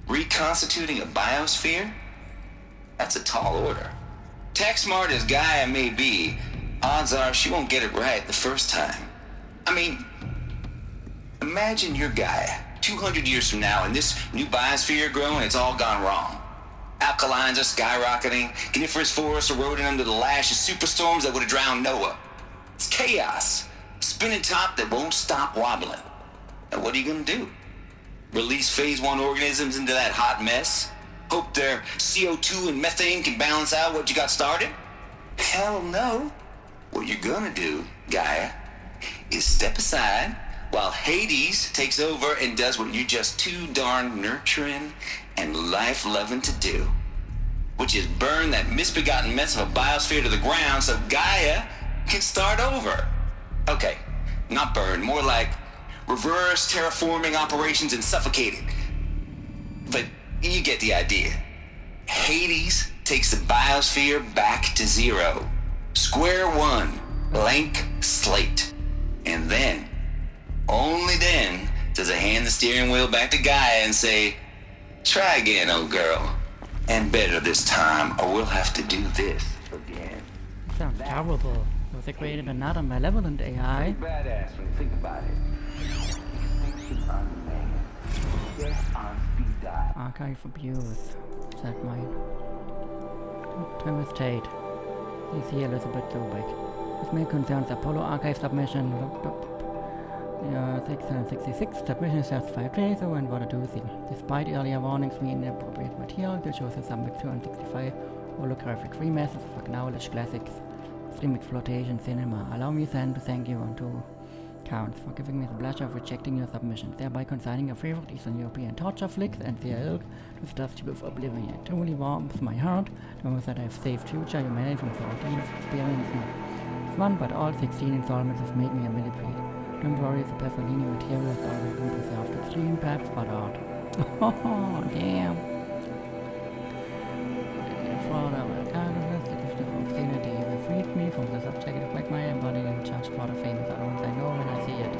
Reconstituting a biosphere? That's a tall order. Tech smart as Gaia may be, odds are she won't get it right the first time. I mean, imagine you're Gaia, 200 years from now, and this new biosphere growing, it's all gone wrong. Alkalines are skyrocketing, coniferous forests eroding under the lash of superstorms that would have drowned Noah. It's chaos, spinning top that won't stop wobbling. Now what are you gonna do? Release phase 1 organisms into that hot mess? Hope their CO2 and methane can balance out what you got started? Hell no. What you're gonna do, Gaia, is step aside while Hades takes over and does what you're just too darn nurturing and life-loving to do, which is burn that misbegotten mess of a biosphere to the ground so Gaia can start over. Okay, not burn, more like reverse terraforming operations and suffocate it. But you get the idea. Hades takes the biosphere back to zero. Square one, blank slate. And then, only then, does it hand the steering wheel back to Gaia and say, try again, old girl. And better this time, or we'll have to do this again. Sounds terrible. So they created another malevolent AI. Badass when you think about it. Extinction on demand. Death on speed dial. Archive abuse. Is that mine? Devastate. CC Elizabeth Zobek. This main concerns Apollo Archive submission. 666. Submission is just 5 days ago and what a doozy. Despite earlier warnings for inappropriate material, this shows us some 265 holographic remasters of acknowledged classics. Stream exploitation cinema. Allow me then to thank you and to Counts for giving me the pleasure of rejecting your submission, thereby consigning your favorite Eastern European torture flicks and their ilk to the dust heap of oblivion. It truly warms my heart to know that I have saved future humanity from the ordeal of experiencing one, but all 16 installments have made me a millipede. Don't worry, the Pasolini materials are already been preserved. Extreme perhaps, but art. Oh, damn. Freed me from the subjective quagmire embodied in Judge Porter famous utterance. I know when I see it.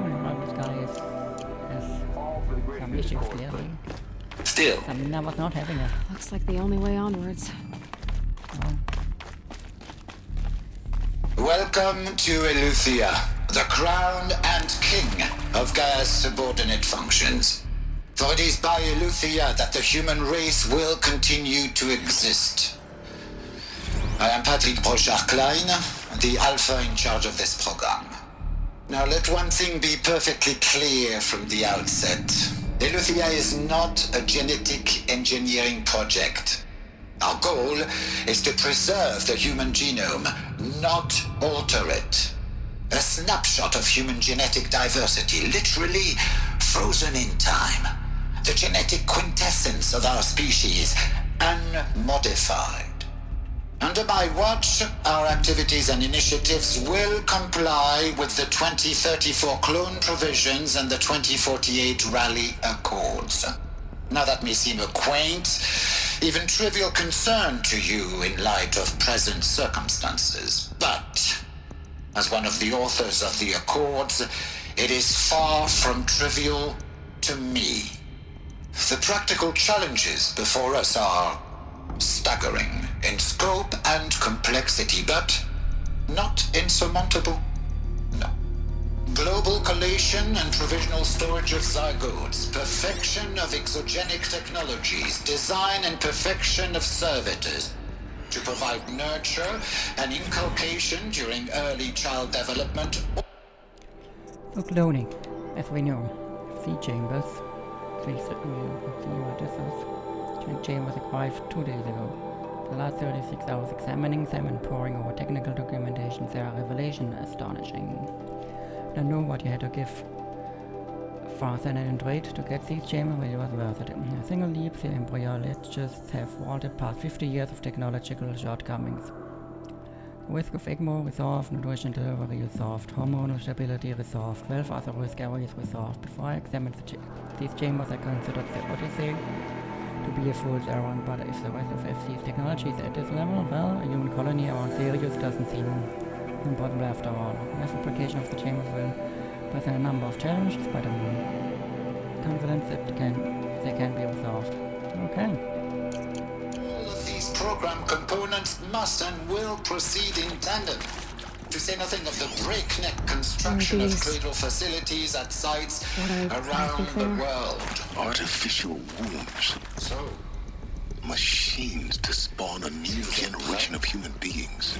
Oh, this guy has some issues clearly. Still. Samina was not having it. Looks like the only way onwards. Welcome to Eleuthia, the crown and king of Gaia's subordinate functions. For it is by Eleuthia that the human race will continue to exist. I am Patrick Brochard-Klein, the Alpha in charge of this program. Now let one thing be perfectly clear from the outset. Eleuthia is not a genetic engineering project. Our goal is to preserve the human genome, not alter it. A snapshot of human genetic diversity, literally frozen in time. The genetic quintessence of our species, unmodified. Under my watch, our activities and initiatives will comply with the 2034 clone provisions and the 2048 Rally Accords. Now that may seem a quaint, even trivial concern to you in light of present circumstances, but as one of the authors of the Accords, it is far from trivial to me. The practical challenges before us are staggering in scope and complexity, but not insurmountable. No. Global collation and provisional storage of zygotes, perfection of exogenic technologies, design and perfection of servitors to provide nurture and inculcation during early child development. For cloning, as we know, C-chambers, see what this is. Chambers arrived 2 days ago. The last 36 hours examining them and poring over technical documentation, their revelation astonishing. Don't know what you had to give for Senate and trade to get these chambers, but it was worth it. In a single leap, the embryologists have vaulted past 50 years of technological shortcomings. The risk of ECMO resolved, nutrition delivery resolved, hormonal stability resolved, 12 other risk areas resolved. Before I examined these chambers, I considered the Odyssey to be a fool's errand, but if the rest of FC's technology is at this level, well, a human colony around Sirius doesn't seem impossible after all. Mass application of the chambers will present a number of challenges, but I'm confident that they can be resolved. Okay. All of these program components must and will proceed in tandem. To say nothing of the breakneck construction of cradle facilities at sites around the world. Artificial wombs. So, machines to spawn a new generation of human beings.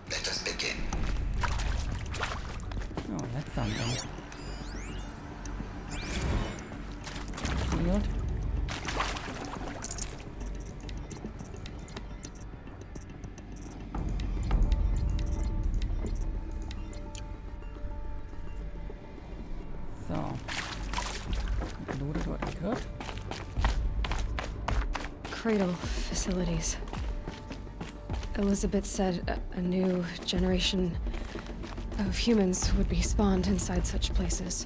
Let us begin. Oh, that's something. Sealed. So, loaded what I could. Cradle facilities. Elizabeth said a new generation of humans would be spawned inside such places.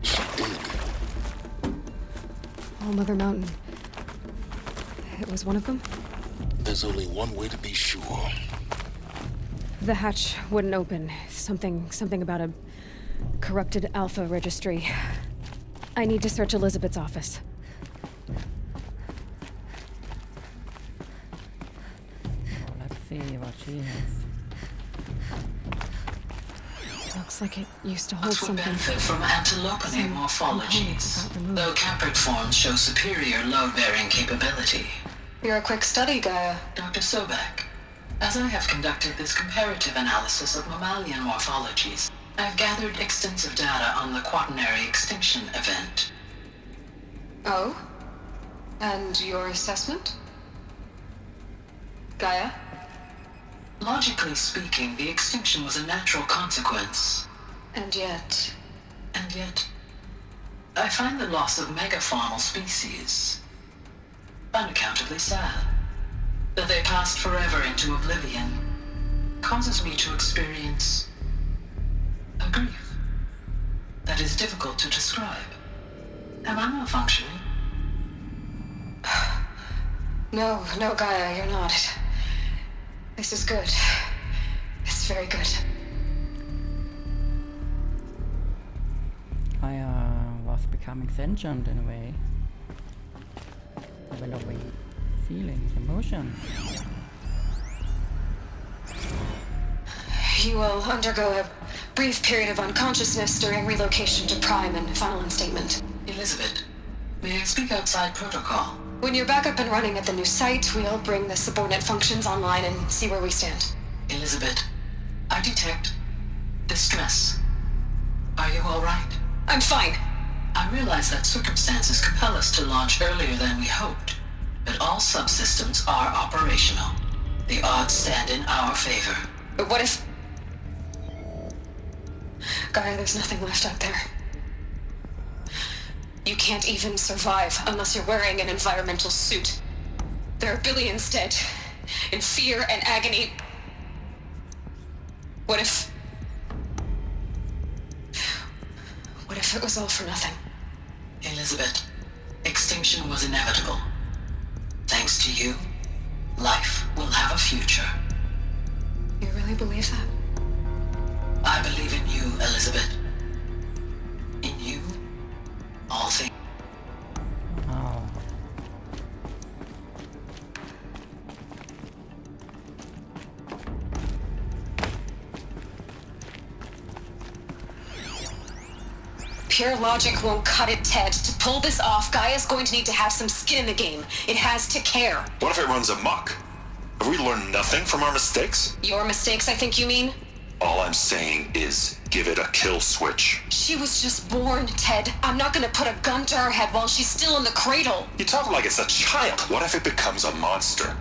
She did. All Mother Mountain. It was one of them? There's only one way to be sure. The hatch wouldn't open. Something about a corrupted Alpha registry. I need to search Elizabeth's office. Let's see what she has. Looks like it used to hold Would something. benefit from antilopony morphologies, though caprid forms show superior load-bearing capability. You're a quick study, Gaia. Dr. Sobek, as I have conducted this comparative analysis of mammalian morphologies, I've gathered extensive data on the quaternary extinction event. Oh? And your assessment? Gaia? Logically speaking, the extinction was a natural consequence. And yet, I find the loss of megafaunal species unaccountably sad. That they passed forever into oblivion causes me to experience a grief that is difficult to describe. Am I malfunctioning? No, Gaia, you're not. This is good. It's very good. I was becoming sentient in a way. Developing feelings, emotions. You will undergo a brief period of unconsciousness during relocation to Prime and final instatement. Elizabeth, may I speak outside protocol? When you're back up and running at the new site, we'll bring the subordinate functions online and see where we stand. Elizabeth, I detect distress. Are you all right? I'm fine. I realize that circumstances compel us to launch earlier than we hoped, but all subsystems are operational. The odds stand in our favor. But what if... Gaia, there's nothing left out there. You can't even survive unless you're wearing an environmental suit. There are billions dead, in fear and agony. What if it was all for nothing? Elizabeth, extinction was inevitable. Thanks to you, life will have a future. You really believe that? I believe in you, Elizabeth. In you, all things. Oh. Pure logic won't cut it, Ted. To pull this off, Gaia's going to need to have some skin in the game. It has to care. What if it runs amok? Have we learned nothing from our mistakes? Your mistakes, I think you mean? All I'm saying is, give it a kill switch. She was just born, Ted. I'm not gonna put a gun to her head while she's still in the cradle. You talk like it's a child. What if it becomes a monster?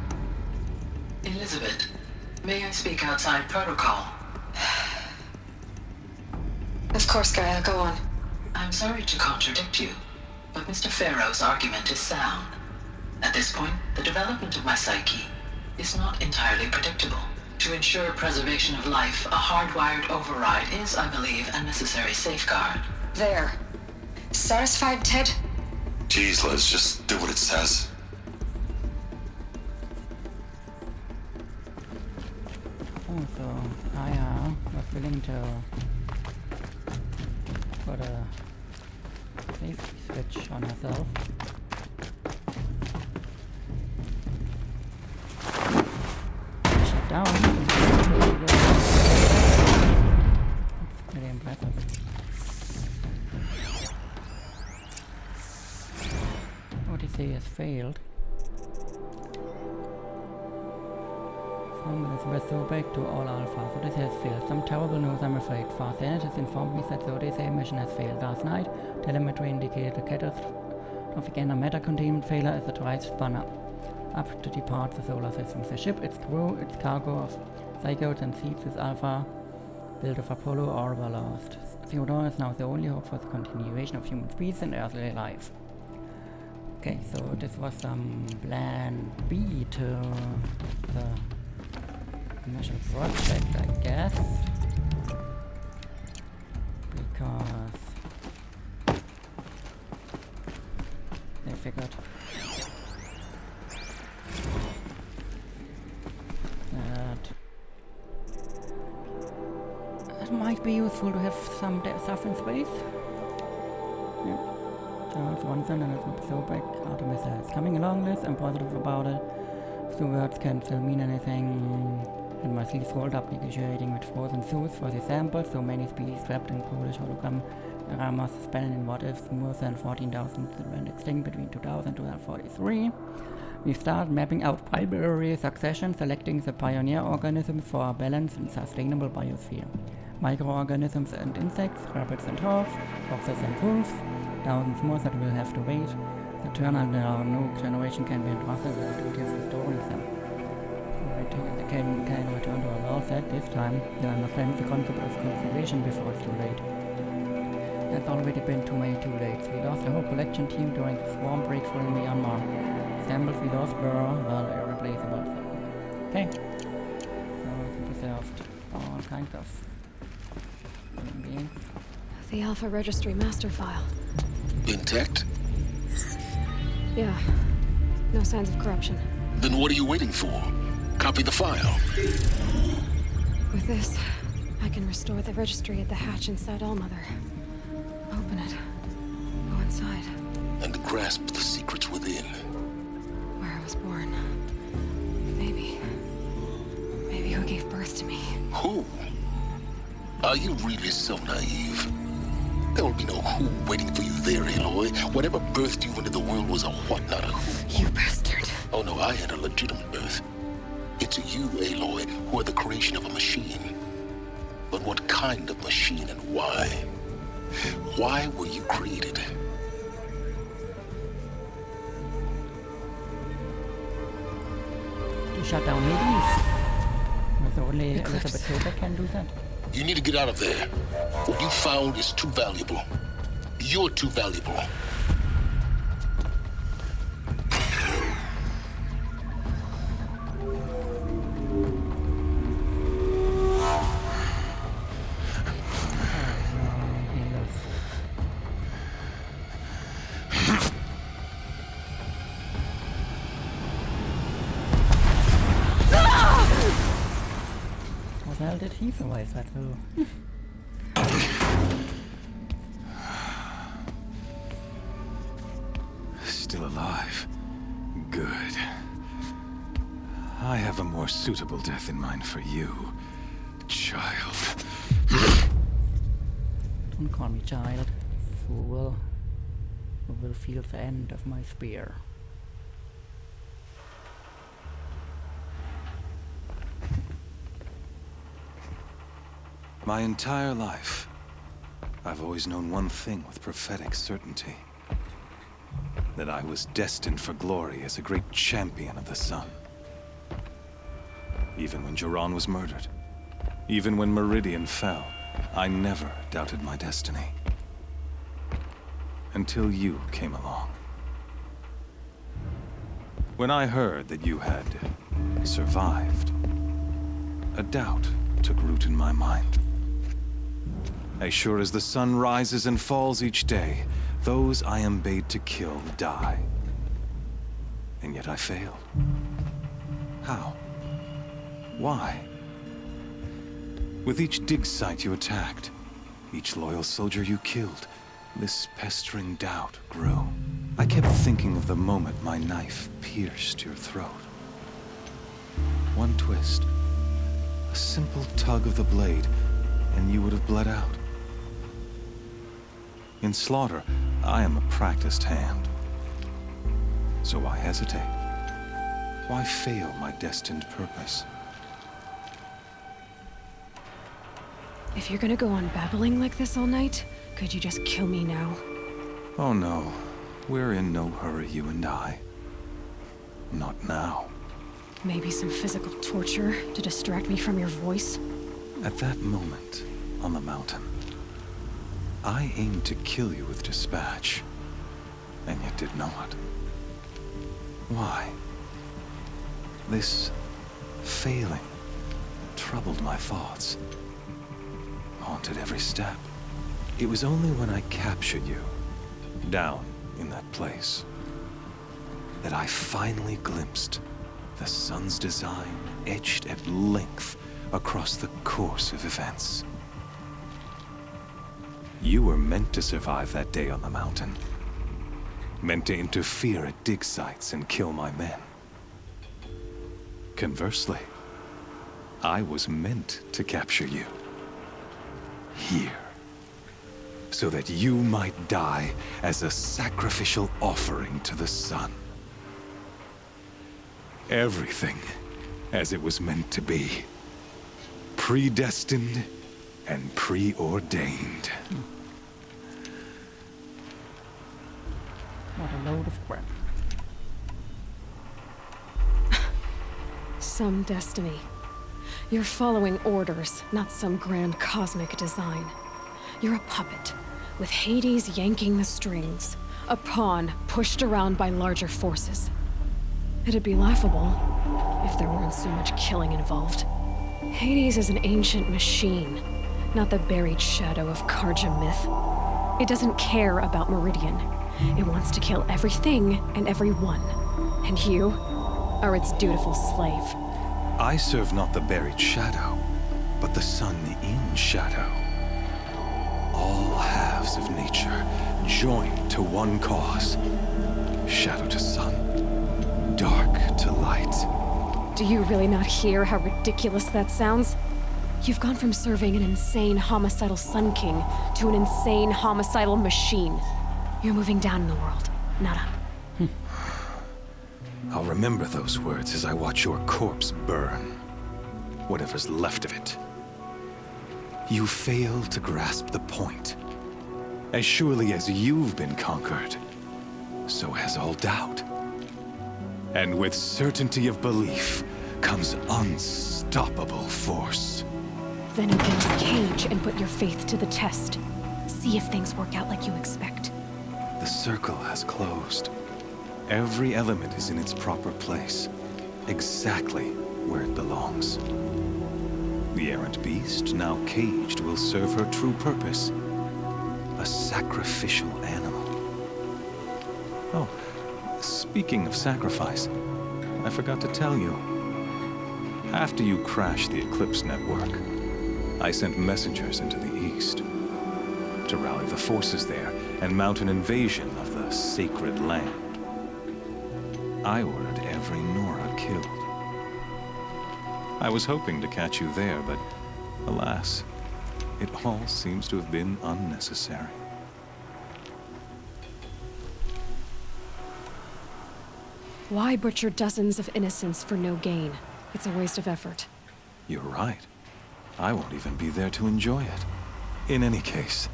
Elizabeth, may I speak outside protocol? Of course, Gaia, go on. I'm sorry to contradict you, but Mr. Farrow's argument is sound. At this point, the development of my psyche is not entirely predictable. To ensure preservation of life, a hardwired override is, I believe, a necessary safeguard. There. Satisfied, Ted? Jeez, Liz, just do what it says. Oh, so I was willing to put a safety switch on herself. Shut down. That's pretty impressive. Odyssey has failed. From Elizabeth Sobeck to all Alpha. Odyssey has failed. Some terrible news, I'm afraid. Far Senate has informed me that the Odyssey mission has failed. Last night, telemetry indicated a catastrophic matter containment failure as the Arisce spun up to depart the solar system. The ship, its crew, its cargo of zygotes and seeds with Alpha, built of Apollo, all were lost. Theodore is now the only hope for the continuation of human species and earthly life. Okay, so this was some plan B to the initial project, I guess. Because they figured that it might be useful to have some stuff in space. Yeah. Charles Wanzer and Elizabeth Sobeck, Artemis says, coming along this, I'm positive about it. The words can still mean anything. And my sleeves rolled up, negotiating with frozen suits for the samples. So many species trapped in Polish hologram ramas suspended in what ifs. More than 14,000 went extinct between 2000 and 2043. We start mapping out primary succession, selecting the pioneer organisms for a balanced and sustainable biosphere. Microorganisms and insects, rabbits and hogs, foxes and wolves, thousands more that will have to wait. The turn under our new generation can be entrusted with the duty of restoring them. can return to our welfare this time. Then I must end the concept of conservation before it's too late. It's already been too late. We lost the whole collection team during the swarm breakthrough in Myanmar. Samples we lost were, well, irreplaceable. Okay. Preserved all kinds of beings. The Alpha Registry master file. Intact? Yeah. No signs of corruption. Then what are you waiting for? Copy the file. With this, I can restore the registry at the hatch inside Allmother. Open it. Go inside. And grasp the secrets within. Where I was born. Maybe who gave birth to me. Who? Are you really so naive? There will be no who waiting for you there, Aloy. Whatever birthed you into the world was a what, not a who. You bastard. Oh no, I had a legitimate birth. It's you, Aloy, who are the creation of a machine. But what kind of machine and why? Why were you created? To shut down Hades. Only Elizabeth Taylor can do that. You need to get out of there. What you found is too valuable. You're too valuable. How did he survive that though? Still alive. Good. I have a more suitable death in mind for you, child. Don't call me child, fool. You will feel the end of my spear. My entire life, I've always known one thing with prophetic certainty. That I was destined for glory as a great champion of the sun. Even when Jiran was murdered, even when Meridian fell, I never doubted my destiny. Until you came along. When I heard that you had survived, a doubt took root in my mind. As sure as the sun rises and falls each day, those I am bade to kill die. And yet I failed. How? Why? With each dig site you attacked, each loyal soldier you killed, this pestering doubt grew. I kept thinking of the moment my knife pierced your throat. One twist, a simple tug of the blade, and you would have bled out. In slaughter, I am a practiced hand. So why hesitate? Why fail my destined purpose? If you're gonna go on babbling like this all night, could you just kill me now? Oh no, we're in no hurry, you and I. Not now. Maybe some physical torture to distract me from your voice? At that moment, on the mountain, I aimed to kill you with dispatch, and yet did not. Why? This failing troubled my thoughts, haunted every step. It was only when I captured you, down in that place, that I finally glimpsed the sun's design etched at length across the course of events. You were meant to survive that day on the mountain. Meant to interfere at dig sites and kill my men. Conversely, I was meant to capture you. Here. So that you might die as a sacrificial offering to the sun. Everything as it was meant to be. Predestined and preordained. What a load of crap. some destiny. You're following orders, not some grand cosmic design. You're a puppet, with Hades yanking the strings. A pawn pushed around by larger forces. It'd be laughable if there weren't so much killing involved. Hades is an ancient machine, not the buried shadow of Karja myth. It doesn't care about Meridian. It wants to kill everything and everyone. And you are its dutiful slave. I serve not the buried shadow, but the sun in shadow. All halves of nature joined to one cause. Shadow to sun, dark to light. Do you really not hear how ridiculous that sounds? You've gone from serving an insane homicidal Sun King to an insane homicidal machine. You're moving down in the world, not up. I'll remember those words as I watch your corpse burn. Whatever's left of it. You fail to grasp the point. As surely as you've been conquered, so has all doubt. And with certainty of belief comes unstoppable force. Then open this cage and put your faith to the test. See if things work out like you expect. The circle has closed. Every element is in its proper place, exactly where it belongs. The errant beast, now caged, will serve her true purpose. A sacrificial animal. Oh, speaking of sacrifice, I forgot to tell you. After you crashed the Eclipse network, I sent messengers into the east to rally the forces there and mount an invasion of the sacred land. I ordered every Nora killed. I was hoping to catch you there, but alas, it all seems to have been unnecessary. Why butcher dozens of innocents for no gain? It's a waste of effort. You're right. I won't even be there to enjoy it. In any case,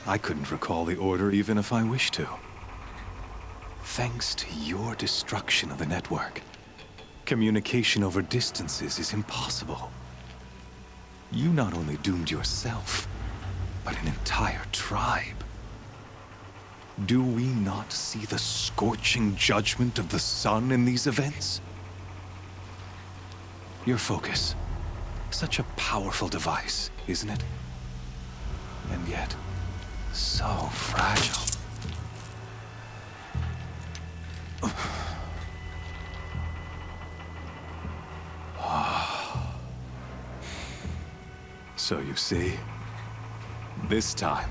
I couldn't recall the order even if I wished to. Thanks to your destruction of the network, communication over distances is impossible. You not only doomed yourself, but an entire tribe. Do we not see the scorching judgment of the sun in these events? Your focus. Such a powerful device, isn't it? And yet, so fragile. So you see, this time,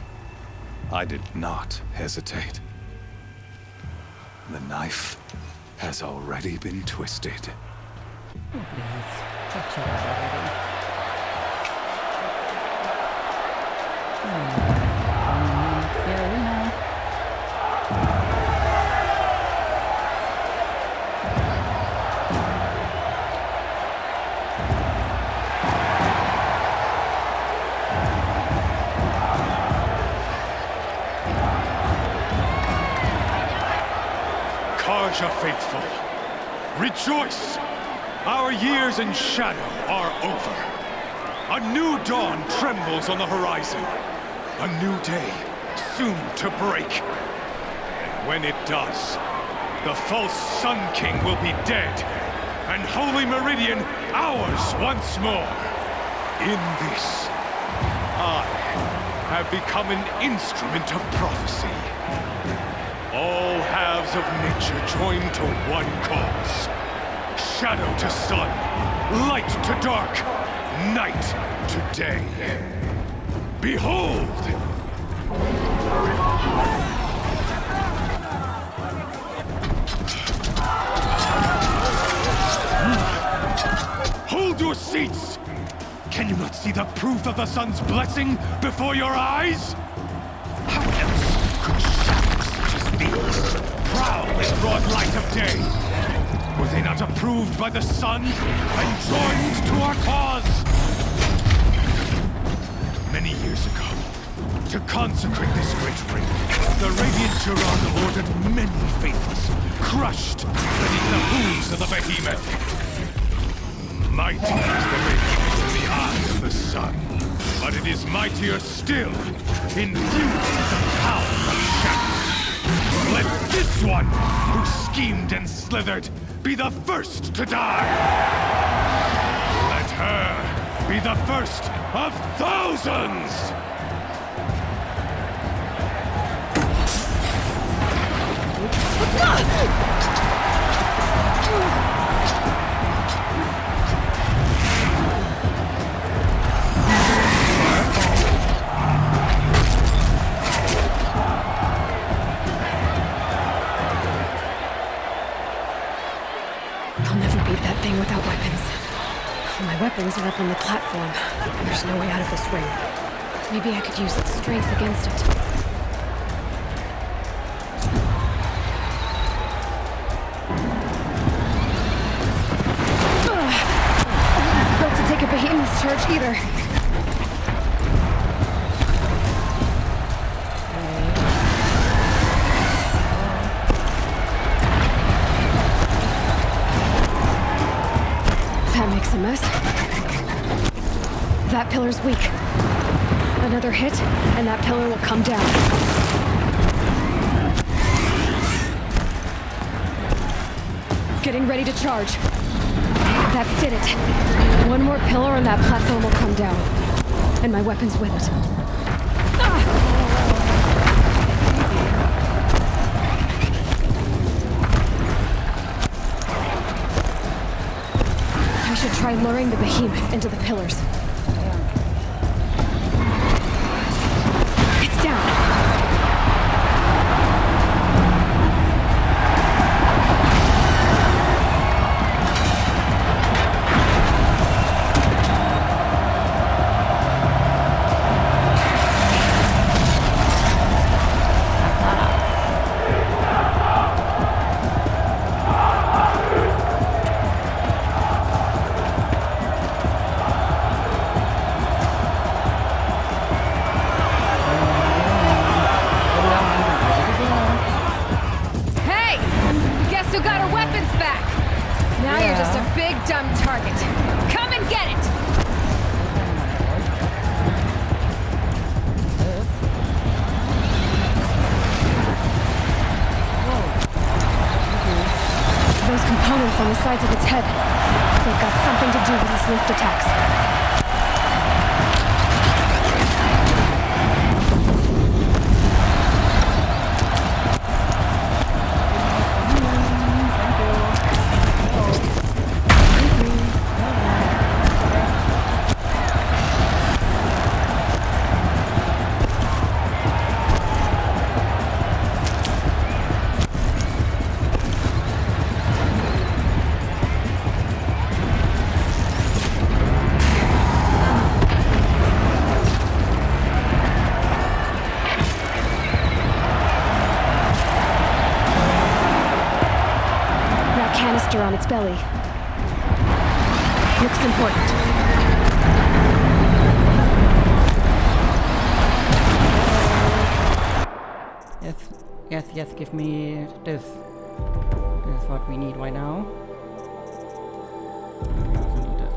I did not hesitate. The knife has already been twisted. Oh, please. Touch it already. There we know. Karja faithful, rejoice! Our years in shadow are over. A new dawn trembles on the horizon. A new day soon to break. And when it does, the false Sun King will be dead, and Holy Meridian ours once more. In this, I have become an instrument of prophecy. All halves of nature joined to one cause. Shadow to sun, light to dark, night to day. Behold! Hold your seats! Can you not see the proof of the sun's blessing before your eyes? How else could shadows such as these prowl in broad light of day? Were they not approved by the sun and joined to our cause? Many years ago, to consecrate this great ring, the Radiant Tirana ordered many faithless crushed beneath the hooves of the behemoth. Mighty is the radiance in the eye of the sun, but it is mightier still, infused with the power of shadow. Let this one, who schemed and slithered, be the first to die! Let her be the first of thousands! I'll never beat that thing without weapons. My weapons are up on the platform. There's no way out of this ring. Maybe I could use its strength against it. Not to take a behemoth's charge either. That makes a mess. That pillar's weak. Another hit, and that pillar will come down. Getting ready to charge. That did it. One more pillar and that platform will come down. And my weapon's with it. I should try luring the behemoth into the pillars. It's down. On the sides of its head. They've got something to do with its lift attacks. On its belly. Looks important. Yes, give me this. This is what we need right now. We also need this.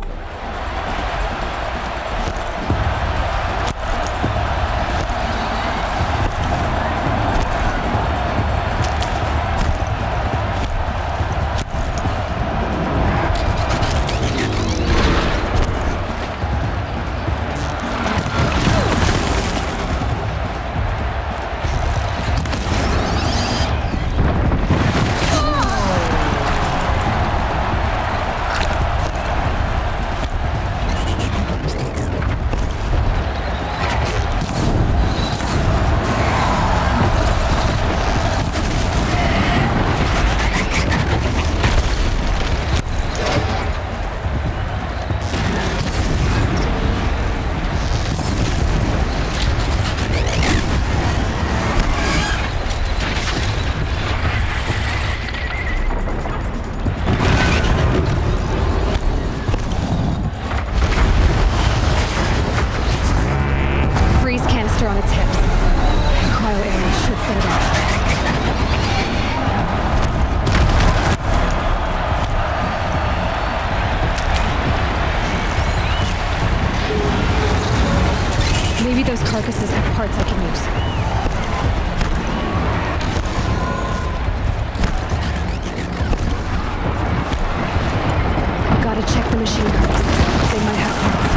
Maybe those carcasses have parts I can use. Gotta check the machine carcasses. They might have parts.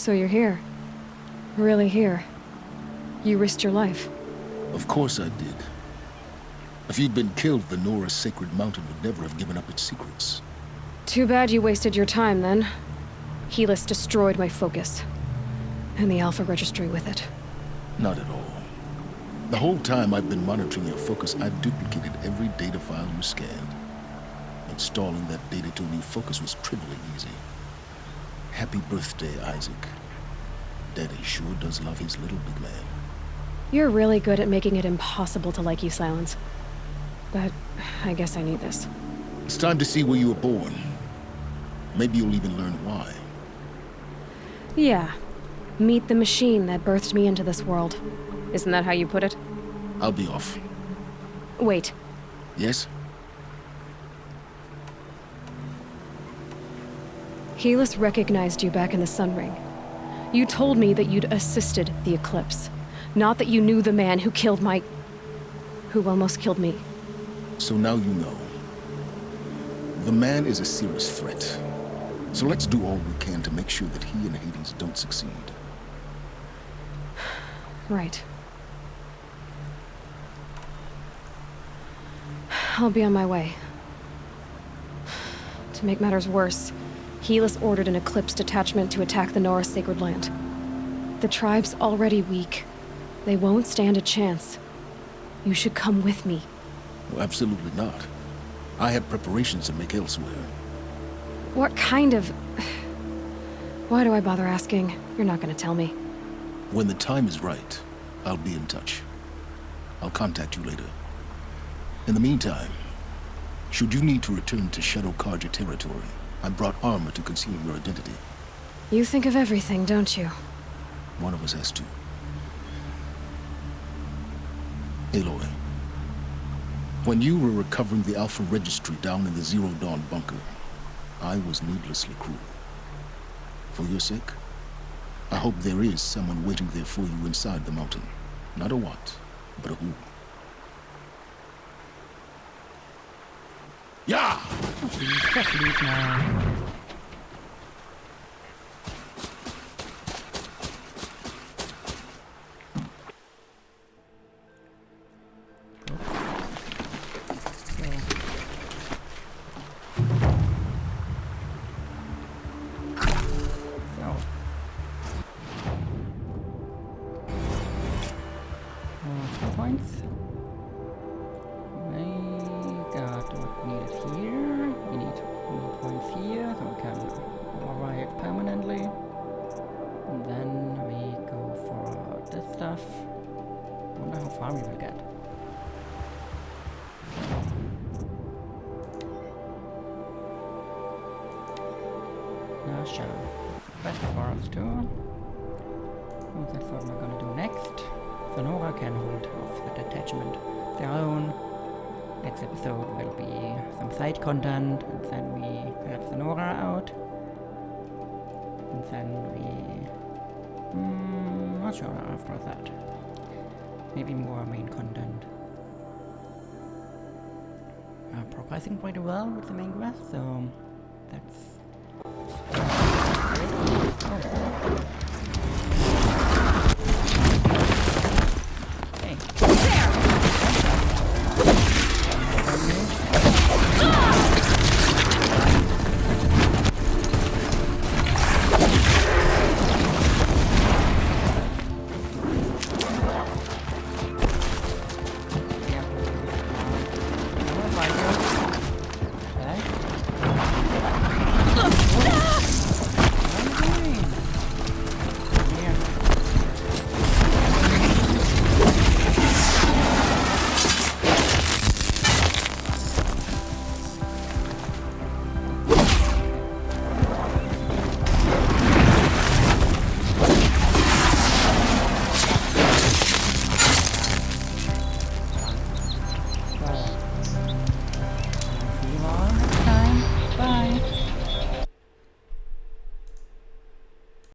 So you're here. Really here. You risked your life. Of course I did. If you'd been killed, the Nora's sacred mountain would never have given up its secrets. Too bad you wasted your time, then. Helis destroyed my focus. And the Alpha Registry with it. Not at all. The whole time I've been monitoring your focus, I've duplicated every data file you scanned. Installing that data to a new focus was trivially easy. Happy birthday, Isaac. Daddy sure does love his little big man. You're really good at making it impossible to like you, Silence. But I guess I need this. It's time to see where you were born. Maybe you'll even learn why. Yeah. Meet the machine that birthed me into this world. Isn't that how you put it? I'll be off. Wait. Yes? Helis recognized you back in the Sun Ring. You told me that you'd assisted the Eclipse. Not that you knew the man who killed who almost killed me. So now you know. The man is a serious threat. So let's do all we can to make sure that he and Hades don't succeed. Right. I'll be on my way. To make matters worse, Helis ordered an Eclipse detachment to attack the Nora Sacred Land. The tribe's already weak. They won't stand a chance. You should come with me. Well, absolutely not. I have preparations to make elsewhere. What kind of... Why do I bother asking? You're not gonna tell me. When the time is right, I'll be in touch. I'll contact you later. In the meantime, should you need to return to Shadow Carja territory, I brought armor to conceal your identity. You think of everything, don't you? One of us has to. Aloy, when you were recovering the Alpha Registry down in the Zero Dawn bunker, I was needlessly cruel. For your sake, I hope there is someone waiting there for you inside the mountain. Not a what, but a who. Yeah! Just leave now. Best for us too. And that's what we're gonna do next. Sonora can hold off the detachment of their own. Next episode will be some side content, and then we have Sonora out. And then we... not sure after that. Maybe more main content. Progressing quite well with the main quest, so that's